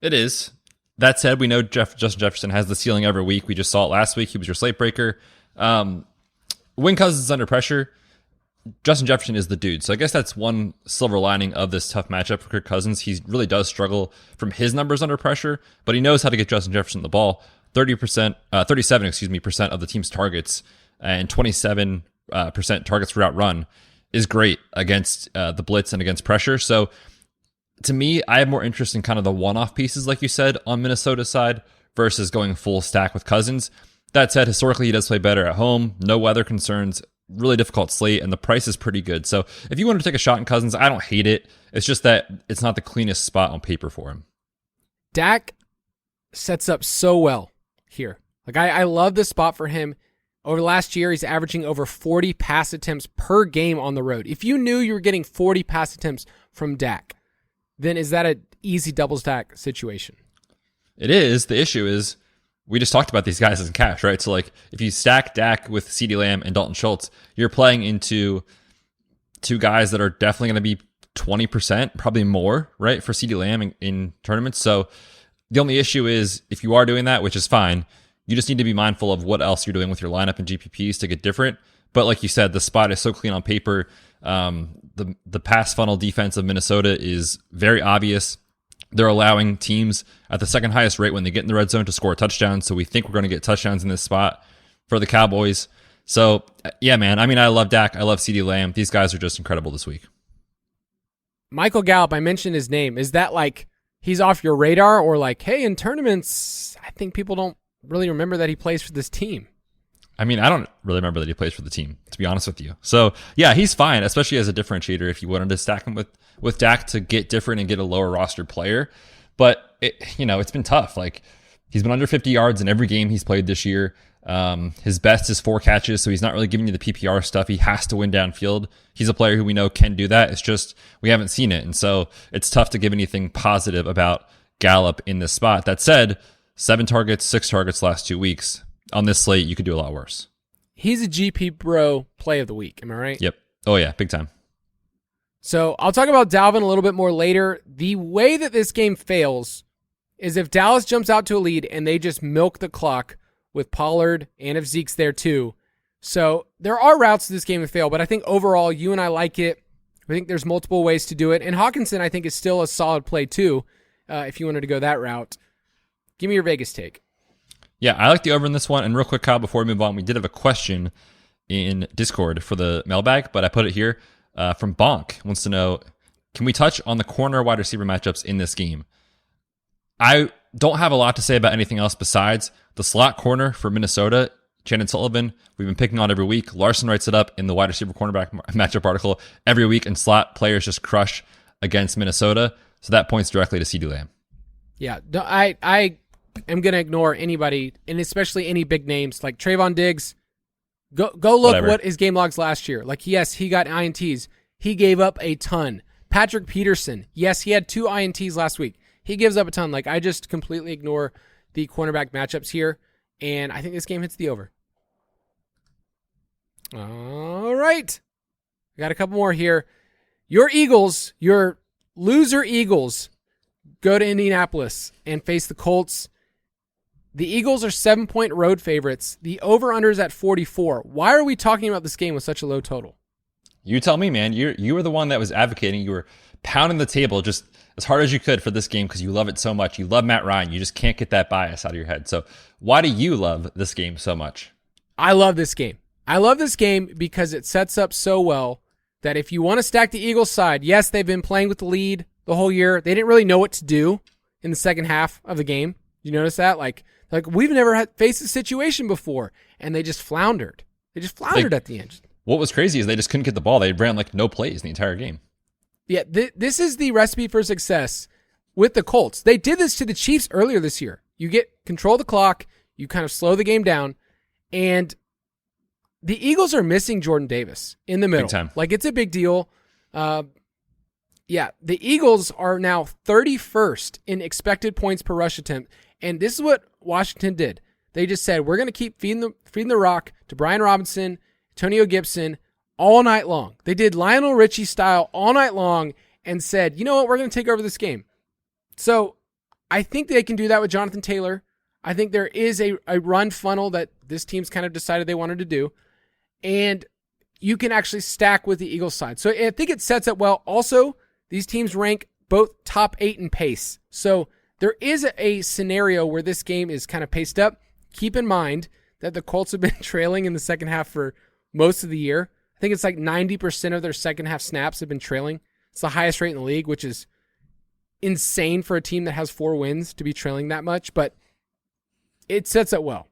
It is. That said, we know Justin Jefferson has the ceiling every week. We just saw it last week. He was your slate breaker. When Cousins is under pressure, Justin Jefferson is the dude. So I guess that's one silver lining of this tough matchup for Kirk Cousins. He really does struggle from his numbers under pressure, but he knows how to get Justin Jefferson the ball. 37% of the team's targets and 27% targets per route run is great against the blitz and against pressure. So to me, I have more interest in kind of the one-off pieces, like you said, on Minnesota's side versus going full stack with Cousins. That said, historically, he does play better at home. No weather concerns. Really difficult slate, and the price is pretty good. So if you want to take a shot in Cousins, I don't hate it. It's just that it's not the cleanest spot on paper for him. Dak sets up so well here. Like I love this spot for him. Over the last year, he's averaging over 40 pass attempts per game on the road. If you knew you were getting 40 pass attempts from Dak, then is that an easy double stack situation? It is. The issue is we just talked about these guys as cash, right? So like if you stack Dak with CeeDee Lamb and Dalton Schultz, you're playing into two guys that are definitely going to be 20%, probably more, right, for CeeDee Lamb in tournaments. So the only issue is if you are doing that, which is fine, you just need to be mindful of what else you're doing with your lineup and GPPs to get different. But like you said, the spot is so clean on paper. The pass funnel defense of Minnesota is very obvious. they're allowing teams at the second highest rate when they get in the red zone to score touchdowns. So we think we're going to get touchdowns in this spot for the Cowboys. So yeah, man. I mean, I love Dak. I love CeeDee Lamb. These guys are just incredible this week. Michael Gallup, I mentioned his name. Is that like he's off your radar, or like, hey, in tournaments, I think people don't really remember that he plays for this team? I mean, I don't really remember that he plays for the team, to be honest with you. So yeah, he's fine, especially as a differentiator if you wanted to stack him with Dak to get different and get a lower roster player. But it's been tough. Like, he's been under 50 yards in every game he's played this year. His best is 4 catches, so he's not really giving you the PPR stuff. He has to win downfield. He's a player who we know can do that. It's just we haven't seen it. And so it's tough to give anything positive about Gallup in this spot. That said, 7 targets, 6 targets last 2 weeks. On this slate, you could do a lot worse. He's a GP Bro play of the week. Am I right? Yep. Oh, yeah. Big time. So I'll talk about Dalvin a little bit more later. The way that this game fails is if Dallas jumps out to a lead and they just milk the clock with Pollard, and if Zeke's there too. So there are routes to this game to fail, but I think overall you and I like it. I think there's multiple ways to do it. And Hawkinson, I think, is still a solid play too, if you wanted to go that route. Give me your Vegas take. Yeah, I like the over in this one. And real quick, Kyle, before we move on, we did have a question in Discord for the mailbag, but I put it here from Bonk. Wants to know, can we touch on the corner wide receiver matchups in this game? I don't have a lot to say about anything else besides the slot corner for Minnesota, Chandon Sullivan. We've been picking on every week. Larson writes it up in the wide receiver cornerback matchup article every week, and slot players just crush against Minnesota. So that points directly to CeeDee Lamb. Yeah, I am going to ignore anybody, and especially any big names like Trayvon Diggs. Go look Whatever. what his game logs last year. Like, yes, he got INTs. He gave up a ton. Patrick Peterson, yes, he had 2 INTs last week. He gives up a ton. Like, I just completely ignore the cornerback matchups here, and I think this game hits the over. All right. I got a couple more here. Your Eagles, your loser Eagles, go to Indianapolis and face the Colts. The Eagles are 7-point road favorites. The over-under is at 44. Why are we talking about this game with such a low total? You tell me, man. You were the one that was advocating. You were pounding the table just as hard as you could for this game because you love it so much. You love Matt Ryan. You just can't get that bias out of your head. So why do you love this game so much? I love this game. I love this game because it sets up so well that if you want to stack the Eagles side, yes, they've been playing with the lead the whole year. They didn't really know what to do in the second half of the game. You notice that? Like we've never faced this situation before, and they just floundered. They just floundered at the end. What was crazy is they just couldn't get the ball. They ran like no plays the entire game. Yeah, this is the recipe for success with the Colts. They did this to the Chiefs earlier this year. You get control of the clock, you kind of slow the game down, and the Eagles are missing Jordan Davis in the middle. Big time. Like, it's a big deal. Yeah, the Eagles are now 31st in expected points per rush attempt, and this is what Washington did. They just said, we're going to keep feeding the rock to Brian Robinson, Antonio Gibson, all night long. They did Lionel Richie style all night long and said, you know what, we're going to take over this game. So I think they can do that with Jonathan Taylor. I think there is a run funnel that this team's kind of decided they wanted to do. And you can actually stack with the Eagles side. So I think it sets up well. Also, these teams rank both top 8 in pace. So there is a scenario where this game is kind of paced up. Keep in mind that the Colts have been trailing in the second half for most of the year. I think it's like 90% of their second half snaps have been trailing. It's the highest rate in the league, which is insane for a team that has 4 wins to be trailing that much, but it sets up well.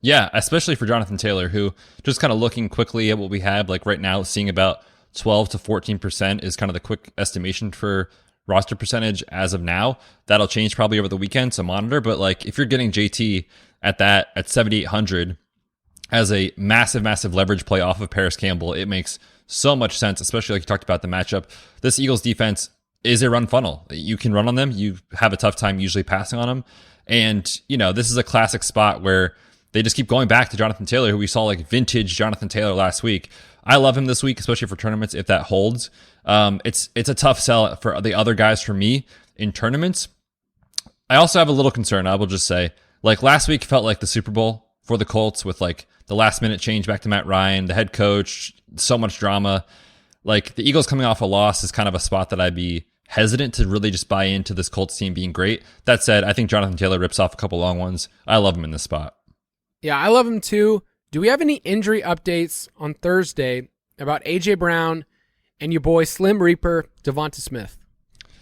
Yeah, especially for Jonathan Taylor, who just kind of looking quickly at what we have, like right now, seeing about 12 to 14% is kind of the quick estimation for roster percentage as of now. That'll change probably over the weekend, so monitor. But like if you're getting JT at 7,800 as a massive leverage play off of Paris Campbell, it makes so much sense, especially like you talked about the matchup. This Eagles defense is a run funnel. You can run on them. You have a tough time usually passing on them. And, you know, this is a classic spot where they just keep going back to Jonathan Taylor, who we saw like vintage Jonathan Taylor last week. I love him this week, especially for tournaments if that holds. It's a tough sell for the other guys for me in tournaments. I also have a little concern, I will just say. Like last week felt like the Super Bowl for the Colts with like the last minute change back to Matt Ryan, the head coach, so much drama. Like the Eagles coming off a loss is kind of a spot that I'd be hesitant to really just buy into this Colts team being great. That said, I think Jonathan Taylor rips off a couple long ones. I love him in this spot. Yeah, I love him too. Do we have any injury updates on Thursday about A.J. Brown and your boy Slim Reaper, Devonta Smith?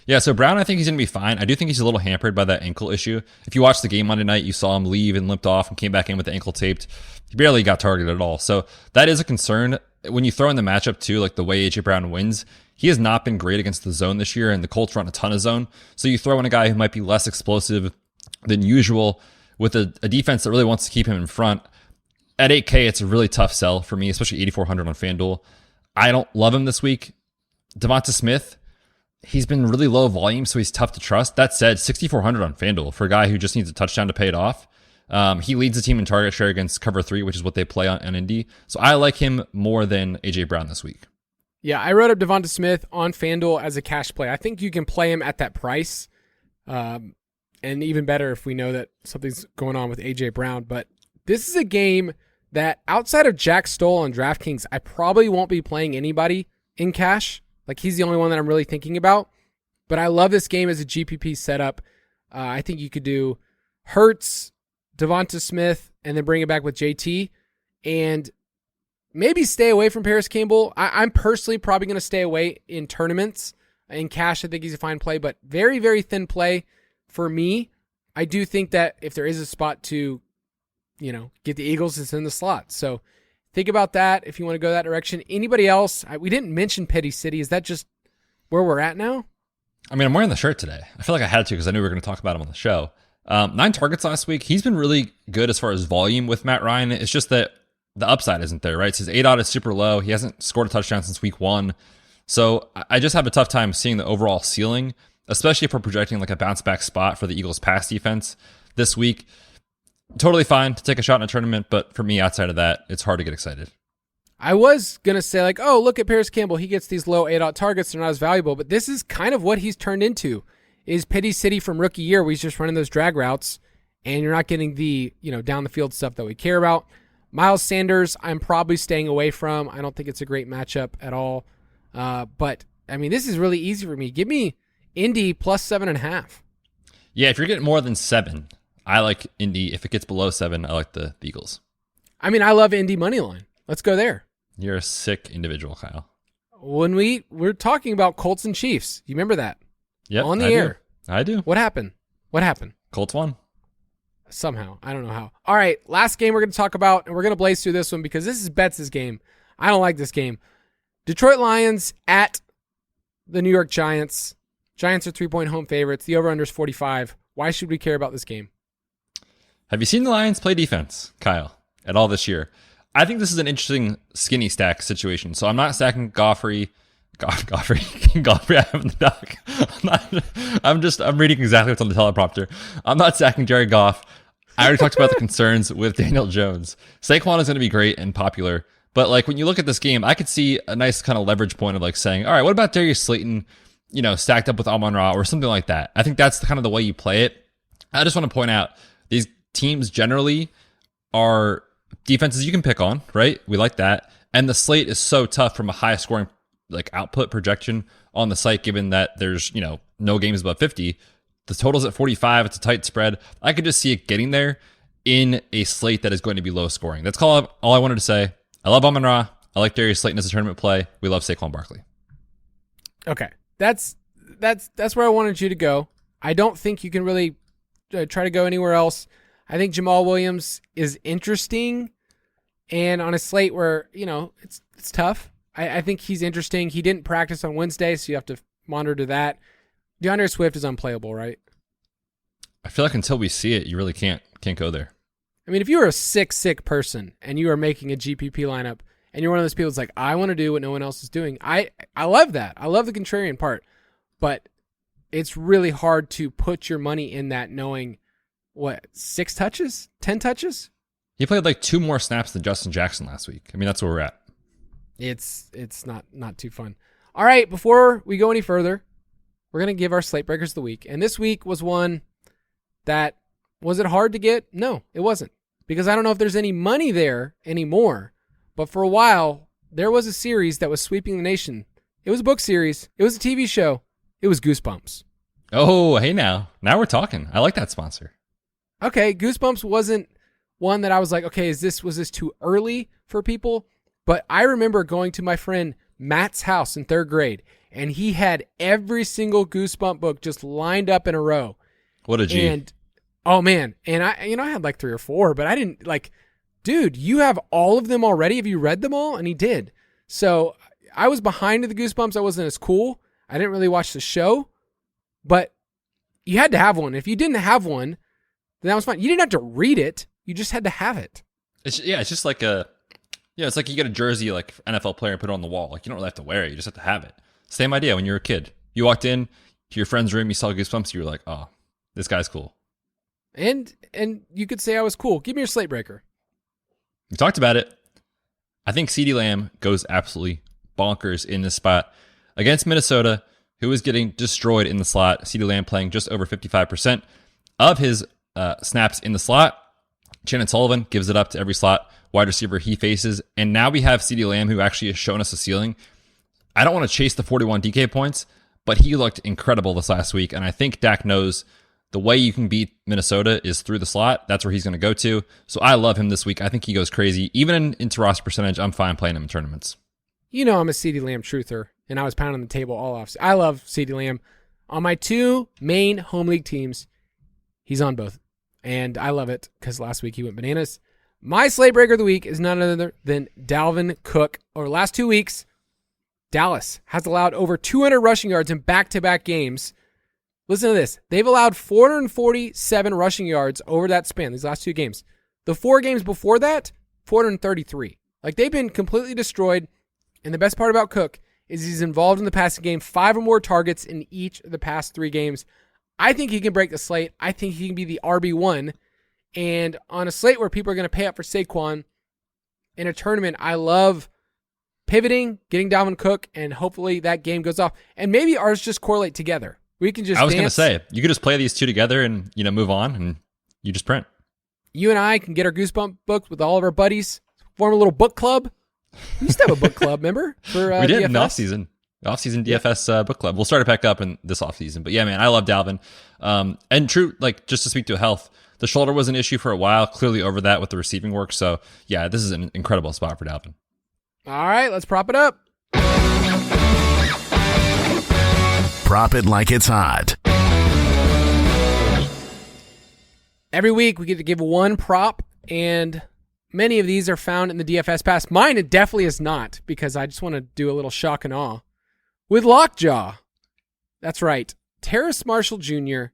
Yeah, so Brown, I think he's going to be fine. I do think he's a little hampered by that ankle issue. If you watched the game Monday night, you saw him leave and limped off and came back in with the ankle taped. He barely got targeted at all. So that is a concern. When you throw in the matchup too, like the way A.J. Brown wins, he has not been great against the zone this year, and the Colts run a ton of zone. So you throw in a guy who might be less explosive than usual with a defense that really wants to keep him in front. At 8K, it's a really tough sell for me, especially 8,400 on FanDuel. I don't love him this week. Devonta Smith, he's been really low volume, so he's tough to trust. That said, 6,400 on FanDuel for a guy who just needs a touchdown to pay it off. He leads the team in target share against cover 3, which is what they play on Indy. So I like him more than A.J. Brown this week. Yeah, I wrote up Devonta Smith on FanDuel as a cash play. I think you can play him at that price. And even better if we know that something's going on with A.J. Brown. But this is a game that outside of Jack Stoll on DraftKings, I probably won't be playing anybody in cash. Like, he's the only one that I'm really thinking about. But I love this game as a GPP setup. I think you could do Hurts, Devonta Smith, and then bring it back with JT. And maybe stay away from Paris Campbell. I'm personally probably going to stay away in tournaments. In cash, I think he's a fine play, but very, very thin play for me. I do think that if there is a spot to, get the Eagles, it's in the slot. So think about that if you want to go that direction. Anybody else? We didn't mention Petty City. Is that just where we're at now? I mean, I'm wearing the shirt today. I feel like I had to because I knew we were going to talk about him on the show. 9 targets last week. He's been really good as far as volume with Matt Ryan. It's just that the upside isn't there, right? His ADOT is super low. He hasn't scored a touchdown since week 1. So I just have a tough time seeing the overall ceiling, especially if we're projecting like a bounce back spot for the Eagles pass defense this week. Totally fine to take a shot in a tournament, but for me, outside of that, it's hard to get excited. I was going to say like, oh, look at Paris Campbell. He gets these low ADOT targets. They're not as valuable, but this is kind of what he's turned into is Petty City from rookie year where he's just running those drag routes and you're not getting the, down the field stuff that we care about. Miles Sanders, I'm probably staying away from. I don't think it's a great matchup at all. But I mean, this is really easy for me. Give me Indy plus 7.5. Yeah, if you're getting more than 7, I like Indy. If it gets below 7, I like the Eagles. I mean, I love Indy money line. Let's go there. You're a sick individual, Kyle. When we're talking about Colts and Chiefs, you remember that? Yep, on the air. I do. What happened? Colts won. Somehow. I don't know how. All right, last game we're going to talk about, and we're going to blaze through this one because this is Betts' game. I don't like this game. Detroit Lions at the New York Giants. Giants are 3-point home favorites. The over-under is 45. Why should we care about this game? Have you seen the Lions play defense, Kyle, at all this year? I think this is an interesting skinny stack situation. So I'm not stacking Goffrey. Goffrey, I have in the doc. I'm reading exactly what's on the teleprompter. I'm not stacking Jared Goff. I already talked about the concerns with Daniel Jones. Saquon is going to be great and popular. But like when you look at this game, I could see a nice kind of leverage point of like saying, all right, what about Darius Slayton, stacked up with Amon-Ra or something like that. I think that's kind of the way you play it. I just want to point out these teams generally are defenses you can pick on, right? We like that. And the slate is so tough from a high scoring like output projection on the site, given that there's, no games above 50. The total's at 45. It's a tight spread. I could just see it getting there in a slate that is going to be low scoring. That's all I wanted to say. I love Amon-Ra. I like Darius Slayton as a tournament play. We love Saquon Barkley. Okay. That's where I wanted you to go. I don't think you can really try to go anywhere else. I think Jamal Williams is interesting, and on a slate where, it's tough. I think he's interesting. He didn't practice on Wednesday, so you have to monitor that. DeAndre Swift is unplayable, right? I feel like until we see it, you really can't go there. I mean, if you are a sick person and you are making a GPP lineup and you're one of those people that's like, I want to do what no one else is doing, I love that. I love the contrarian part. But it's really hard to put your money in that knowing, 6 touches? 10 touches? He played like 2 more snaps than Justin Jackson last week. I mean, that's where we're at. It's not too fun. All right, before we go any further, we're going to give our slate breakers of the week. And this week was one that, was it hard to get? No, it wasn't. Because I don't know if there's any money there anymore. But for a while, there was a series that was sweeping the nation. It was a book series. It was a TV show. It was Goosebumps. Oh, hey now we're talking. I like that sponsor. Okay, Goosebumps wasn't one that I was like, okay, was this too early for people? But I remember going to my friend Matt's house in 3rd grade, and he had every single Goosebump book just lined up in a row. What a G. And oh man, and I had like 3 or 4, but I didn't like, dude, you have all of them already? Have you read them all? And he did. So I was behind the Goosebumps. I wasn't as cool. I didn't really watch the show, but you had to have one. If you didn't have one, then that was fine. You didn't have to read it. You just had to have it. It's just like it's like you get a jersey like NFL player and put it on the wall. Like you don't really have to wear it. You just have to have it. Same idea when you were a kid. You walked in to your friend's room, you saw Goosebumps, you were like, oh, this guy's cool. And you could say I was cool. Give me your slate breaker. We talked about it. I think CeeDee Lamb goes absolutely bonkers in this spot against Minnesota, who is getting destroyed in the slot. CeeDee Lamb playing just over 55% of his snaps in the slot. Shannon Sullivan gives it up to every slot wide receiver he faces. And now we have CeeDee Lamb, who actually has shown us a ceiling. I don't want to chase the 41 DK points, but he looked incredible this last week. And I think Dak knows the way you can beat Minnesota is through the slot. That's where he's going to go to. So I love him this week. I think he goes crazy. Even into roster percentage, I'm fine playing him in tournaments. You know I'm a CeeDee Lamb truther, and I was pounding the table all off. I love CeeDee Lamb. On my 2 main home league teams, he's on both. And I love it because last week he went bananas. My slate breaker of the week is none other than Dalvin Cook. Over the last 2 weeks, Dallas has allowed over 200 rushing yards in back-to-back games. Listen to this. They've allowed 447 rushing yards over that span, these last 2 games. The 4 games before that, 433. Like, they've been completely destroyed. And the best part about Cook is he's involved in the passing game, 5 or more targets in each of the past 3 games. I think he can break the slate. I think he can be the RB1. And on a slate where people are going to pay up for Saquon in a tournament, I love pivoting, getting Dalvin Cook, and hopefully that game goes off. And maybe ours just correlate together. We can just I was going to say, you could just play these 2 together and, move on, and you just print. You and I can get our Goosebump books with all of our buddies, form a little book club. We used to have a book club, remember? For we did DFS? in the offseason. Offseason DFS book club. We'll start it back up in this offseason. But yeah, man, I love Dalvin. And true, like just to speak to health, the shoulder was an issue for a while, clearly over that with the receiving work. So yeah, this is an incredible spot for Dalvin. All right, let's prop it up. Prop it like it's hot. Every week we get to give one prop, and many of these are found in the DFS Pass. Mine, it definitely is not, because I just want to do a little shock and awe. With Lockjaw. That's right. Terrace Marshall Jr.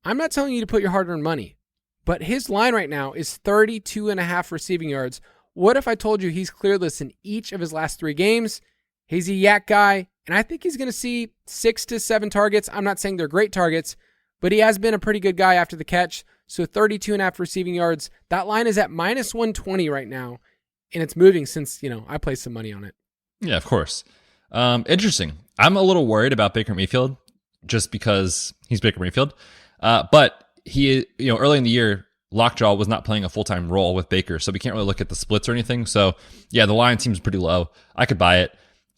I'm not telling you to put your hard-earned money, but his line right now is 32.5 receiving yards. What if I told you he's clearless in each of his last 3 games? He's a yak guy, and I think he's going to see 6 to 7 targets. I'm not saying they're great targets, but he has been a pretty good guy after the catch. So 32.5 receiving yards. That line is at minus 120 right now, and it's moving since, I placed some money on it. Yeah, of course. Interesting. I'm a little worried about Baker Mayfield just because he's Baker Mayfield. But he, early in the year, Lockjaw was not playing a full-time role with Baker, so we can't really look at the splits or anything. So yeah, the line seems pretty low. I could buy it.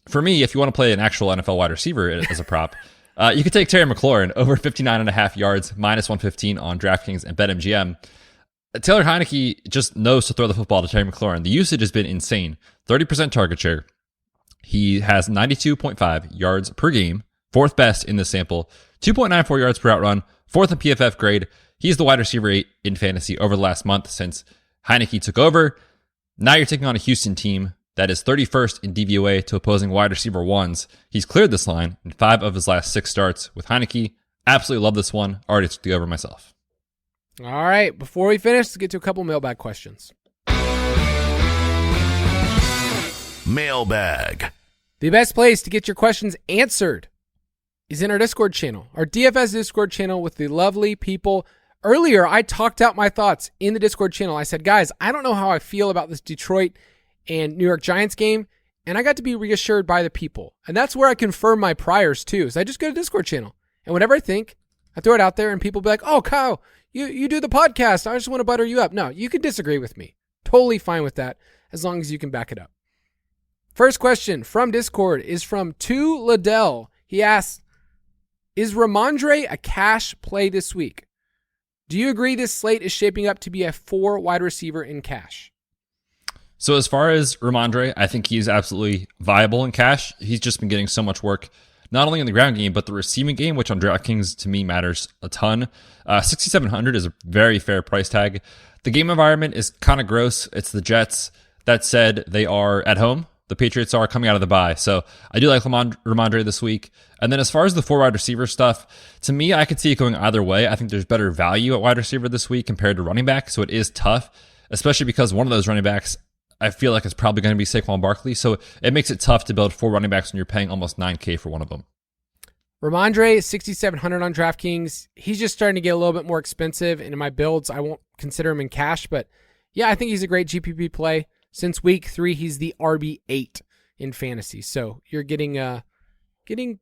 For me, if you want to play an actual NFL wide receiver as a prop, you could take Terry McLaurin over 59.5 yards, minus 115 on DraftKings and BetMGM. Taylor Heineke just knows to throw the football to Terry McLaurin. The usage has been insane. 30% target share. He has 92.5 yards per game, 4th best in this sample, 2.94 yards per outrun, 4th in PFF grade. He's the wide receiver 8 in fantasy over the last month since Heineke took over. Now you're taking on a Houston team that is 31st in DVOA to opposing wide receiver 1s. He's cleared this line in 5 of his last 6 starts with Heineke. Absolutely love this one. Already took the over myself. All right, before we finish, let's get to a couple mailbag questions. Mailbag. The best place to get your questions answered is in our Discord channel, our DFS Discord channel with the lovely people. Earlier, I talked out my thoughts in the Discord channel. I said, guys, I don't know how I feel about this Detroit and New York Giants game, and I got to be reassured by the people. And that's where I confirm my priors too. So I just go to Discord channel, and whatever I think, I throw it out there, and people be like, oh, Kyle, you do the podcast. I just want to butter you up. No, you can disagree with me. Totally fine with that, as long as you can back it up. First question from Discord is from 2 Liddell. He asks, Is Ramondre a cash play this week? Do you agree this slate is shaping up to be a 4 wide receiver in cash? So as far as Ramondre, I think he's absolutely viable in cash. He's just been getting so much work, not only in the ground game, but the receiving game, which on DraftKings to me matters a ton. 6,700 is a very fair price tag. The game environment is kind of gross. It's the Jets. That said, they are at home. The Patriots are coming out of the bye. So I do like Ramondre this week. And then as far as the 4 wide receiver stuff, to me, I could see it going either way. I think there's better value at wide receiver this week compared to running back. So it is tough, especially because one of those running backs, I feel like it's probably going to be Saquon Barkley. So it makes it tough to build 4 running backs when you're paying almost $9K for one of them. Ramondre is 6,700 on DraftKings. He's just starting to get a little bit more expensive. And in my builds, I won't consider him in cash. But yeah, I think he's a great GPP play. Since week 3, he's the RB8 in fantasy. So you're getting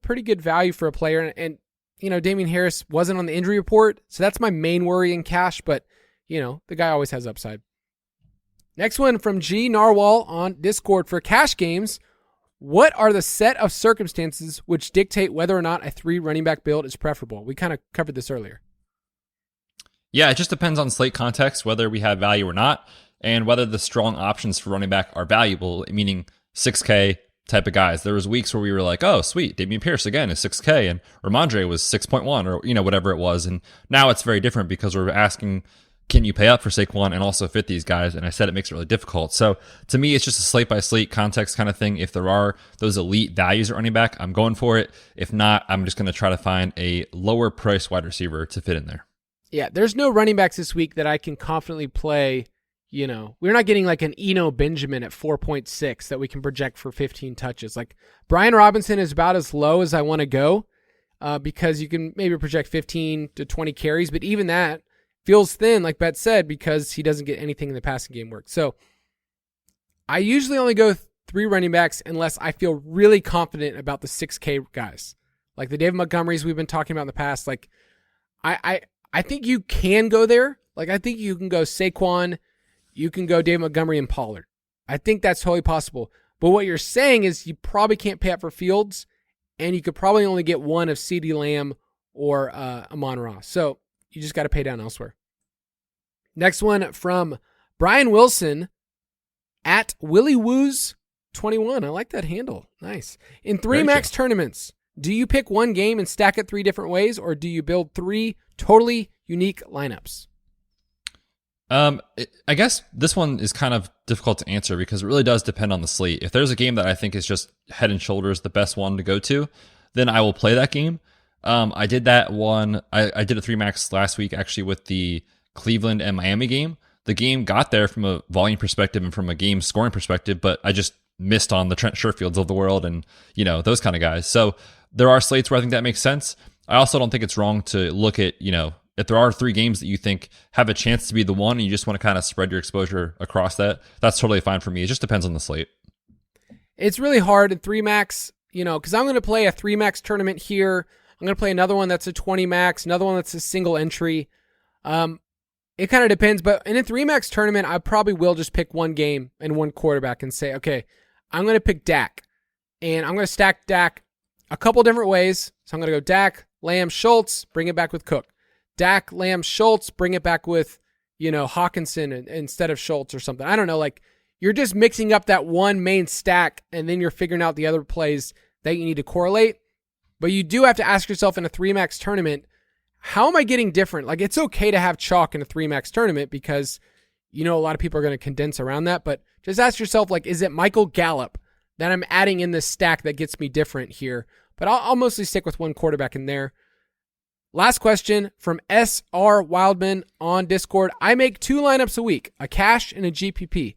pretty good value for a player. And you know, Damian Harris wasn't on the injury report. So that's my main worry in cash. But, you know, the guy always has upside. Next one from G Narwhal on Discord for cash games. What are the set of circumstances which dictate whether or not a 3 running back build is preferable? We kind of covered this earlier. Yeah, it just depends on slate context, whether we have value or not, and whether the strong options for running back are valuable, meaning 6K type of guys. There was weeks where we were like, oh, sweet, Dameon Pierce again is 6K, and Ramondre was 6.1, or you know, whatever it was. And now it's very different because we're asking, can you pay up for Saquon and also fit these guys? And I said it makes it really difficult. So to me, it's just a slate by slate context kind of thing. If there are those elite values at running back, I'm going for it. If not, I'm just going to try to find a lower price wide receiver to fit in there. Yeah, there's no running backs this week that I can confidently play. You know, we're not getting like an Eno Benjamin at 4.6 that we can project for 15 touches. Like Brian Robinson is about as low as I want to go because you can maybe project 15 to 20 carries, but even that feels thin, like Betz said, because he doesn't get anything in the passing game work. So I usually only go 3 running backs unless I feel really confident about the 6K guys. Like the David Montgomerys we've been talking about in the past. Like I think you can go there. Like I think you can go Saquon, you can go David Montgomery and Pollard. I think that's totally possible. But what you're saying is you probably can't pay up for Fields, and you could probably only get one of CeeDee Lamb or Amon-Ra. So you just got to pay down elsewhere. Next one from Brian Wilson at WillyWoos21. I like that handle. Nice. In 3 max tournaments, do you pick one game and stack it 3 different ways, or do you build 3 totally unique lineups? I guess this one is kind of difficult to answer because it really does depend on the slate. If there's a game that I think is just head and shoulders the best one to go to, then I will play that game. I did that one. I did a 3 max last week actually with the Cleveland and Miami game. The game got there from a volume perspective and from a game scoring perspective, but I just missed on the Trent Sherfields of the world and, you know, those kind of guys. So there are slates where I think that makes sense. I also don't think it's wrong to look at, you know, if there are 3 games that you think have a chance to be the one and you just want to kind of spread your exposure across that, that's totally fine for me. It just depends on the slate. It's really hard in 3 max, you know, because I'm going to play a 3 max tournament here. I'm going to play another one that's a 20 max, another one that's a single entry. It kind of depends, but in a 3 max tournament, I probably will just pick one game and one quarterback and say, okay, I'm going to pick Dak, and I'm going to stack Dak a couple different ways. So I'm going to go Dak, Lamb, Schultz, bring it back with Cook. Dak, Lamb, Schultz, bring it back with, you know, Hawkinson instead of Schultz or something. I don't know. Like, you're just mixing up that one main stack, and then you're figuring out the other plays that you need to correlate. But you do have to ask yourself in a 3 max tournament, how am I getting different? Like, it's okay to have chalk in a 3 max tournament because, you know, a lot of people are going to condense around that. But just ask yourself, like, is it Michael Gallup that I'm adding in this stack that gets me different here? But I'll mostly stick with one quarterback in there. Last question from SR Wildman on Discord. I make 2 lineups a week, a cash and a GPP.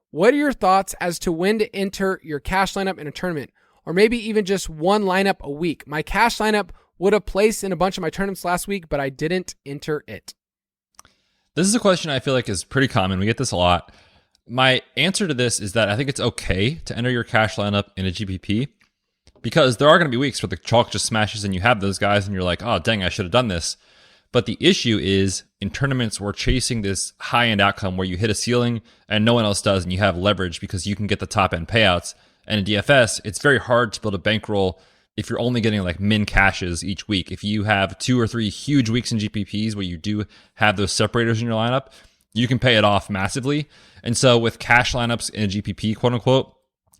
What are your thoughts as to when to enter your cash lineup in a tournament? Or maybe even just one lineup a week. My cash lineup would have placed in a bunch of my tournaments last week, but I didn't enter it. This is a question I feel like is pretty common. We get this a lot. My answer to this is that I think it's okay to enter your cash lineup in a GPP. Because there are going to be weeks where the chalk just smashes and you have those guys and you're like, oh, dang, I should have done this. But the issue is in tournaments, we're chasing this high-end outcome where you hit a ceiling and no one else does and you have leverage because you can get the top-end payouts. And in DFS, it's very hard to build a bankroll if you're only getting like min cashes each week, if you have 2 or 3 huge weeks in GPPs where you do have those separators in your lineup, you can pay it off massively. And so with cash lineups in a GPP, quote unquote,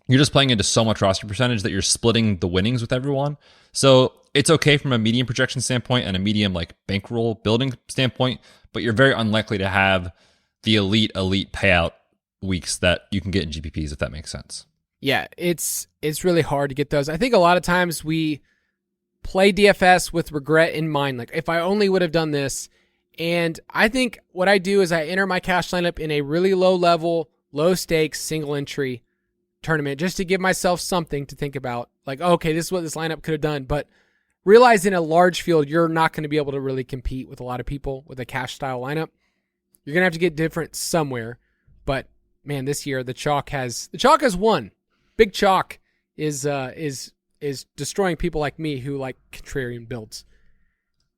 you're just playing into so much roster percentage that you're splitting the winnings with everyone. So it's okay from a medium projection standpoint and a medium like bankroll building standpoint, but you're very unlikely to have the elite payout weeks that you can get in GPPs, if that makes sense. Yeah, it's really hard to get those. I think a lot of times we play DFS with regret in mind. Like, if I only would have done this. And I think what I do is I enter my cash lineup in a really low level, low stakes, single entry tournament just to give myself something to think about. Like, okay, this is what this lineup could have done. But realize in a large field, you're not going to be able to really compete with a lot of people with a cash style lineup. You're going to have to get different somewhere. But man, this year the chalk has won. Big Chalk is destroying people like me who like contrarian builds.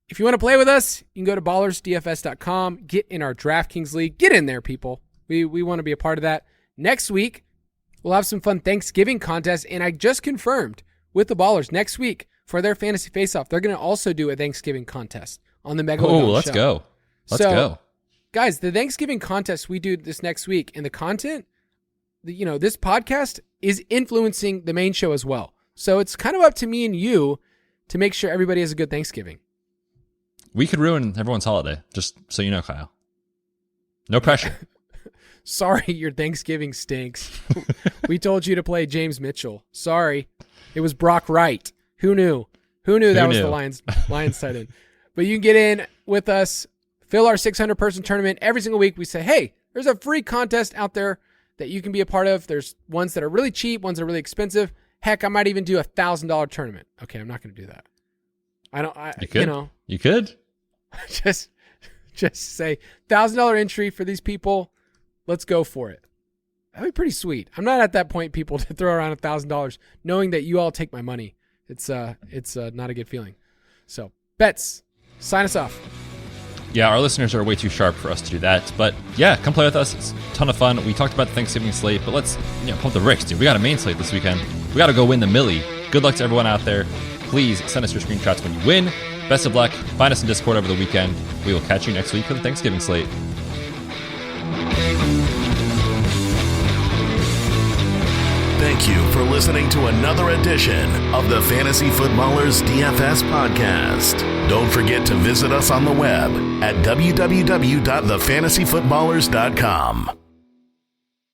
If you want to play with us, you can go to ballersdfs.com, get in our DraftKings league. Get in there, people. We want to be a part of that. Next week, we'll have some fun Thanksgiving contests, and I just confirmed with the Ballers next week for their fantasy face-off, they're going to also do a Thanksgiving contest on the Megalodon show. Let's go. Let's go. Guys, the Thanksgiving contest we do this next week, and the content, this podcast is influencing the main show as well. So it's kind of up to me and you to make sure everybody has a good Thanksgiving. We could ruin everyone's holiday, just so you know, Kyle. No pressure. Sorry, your Thanksgiving stinks. We told you to play James Mitchell. Sorry. It was Brock Wright. Who knew? Who knew that was the Lions tight end? But you can get in with us, fill our 600-person tournament. Every single week we say, hey, there's a free contest out there that you can be a part of. There's ones that are really cheap, ones that are really expensive. Heck, I might even do a $1,000 tournament. Okay, I'm not going to do that. You could. Just say $1,000 entry for these people. Let's go for it. That'd be pretty sweet. I'm not at that point, people, to throw around $1,000 knowing that you all take my money. It's not a good feeling. So, Betz, sign us off. Yeah, our listeners are way too sharp for us to do that. But yeah, come play with us. It's a ton of fun. We talked about the Thanksgiving slate, but let's pump the bricks, dude. We got a main slate this weekend. We got to go win the Millie. Good luck to everyone out there. Please send us your screenshots when you win. Best of luck. Find us in Discord over the weekend. We will catch you next week for the Thanksgiving slate. Thank you for listening to another edition of the Fantasy Footballers DFS Podcast. Don't forget to visit us on the web at www.thefantasyfootballers.com.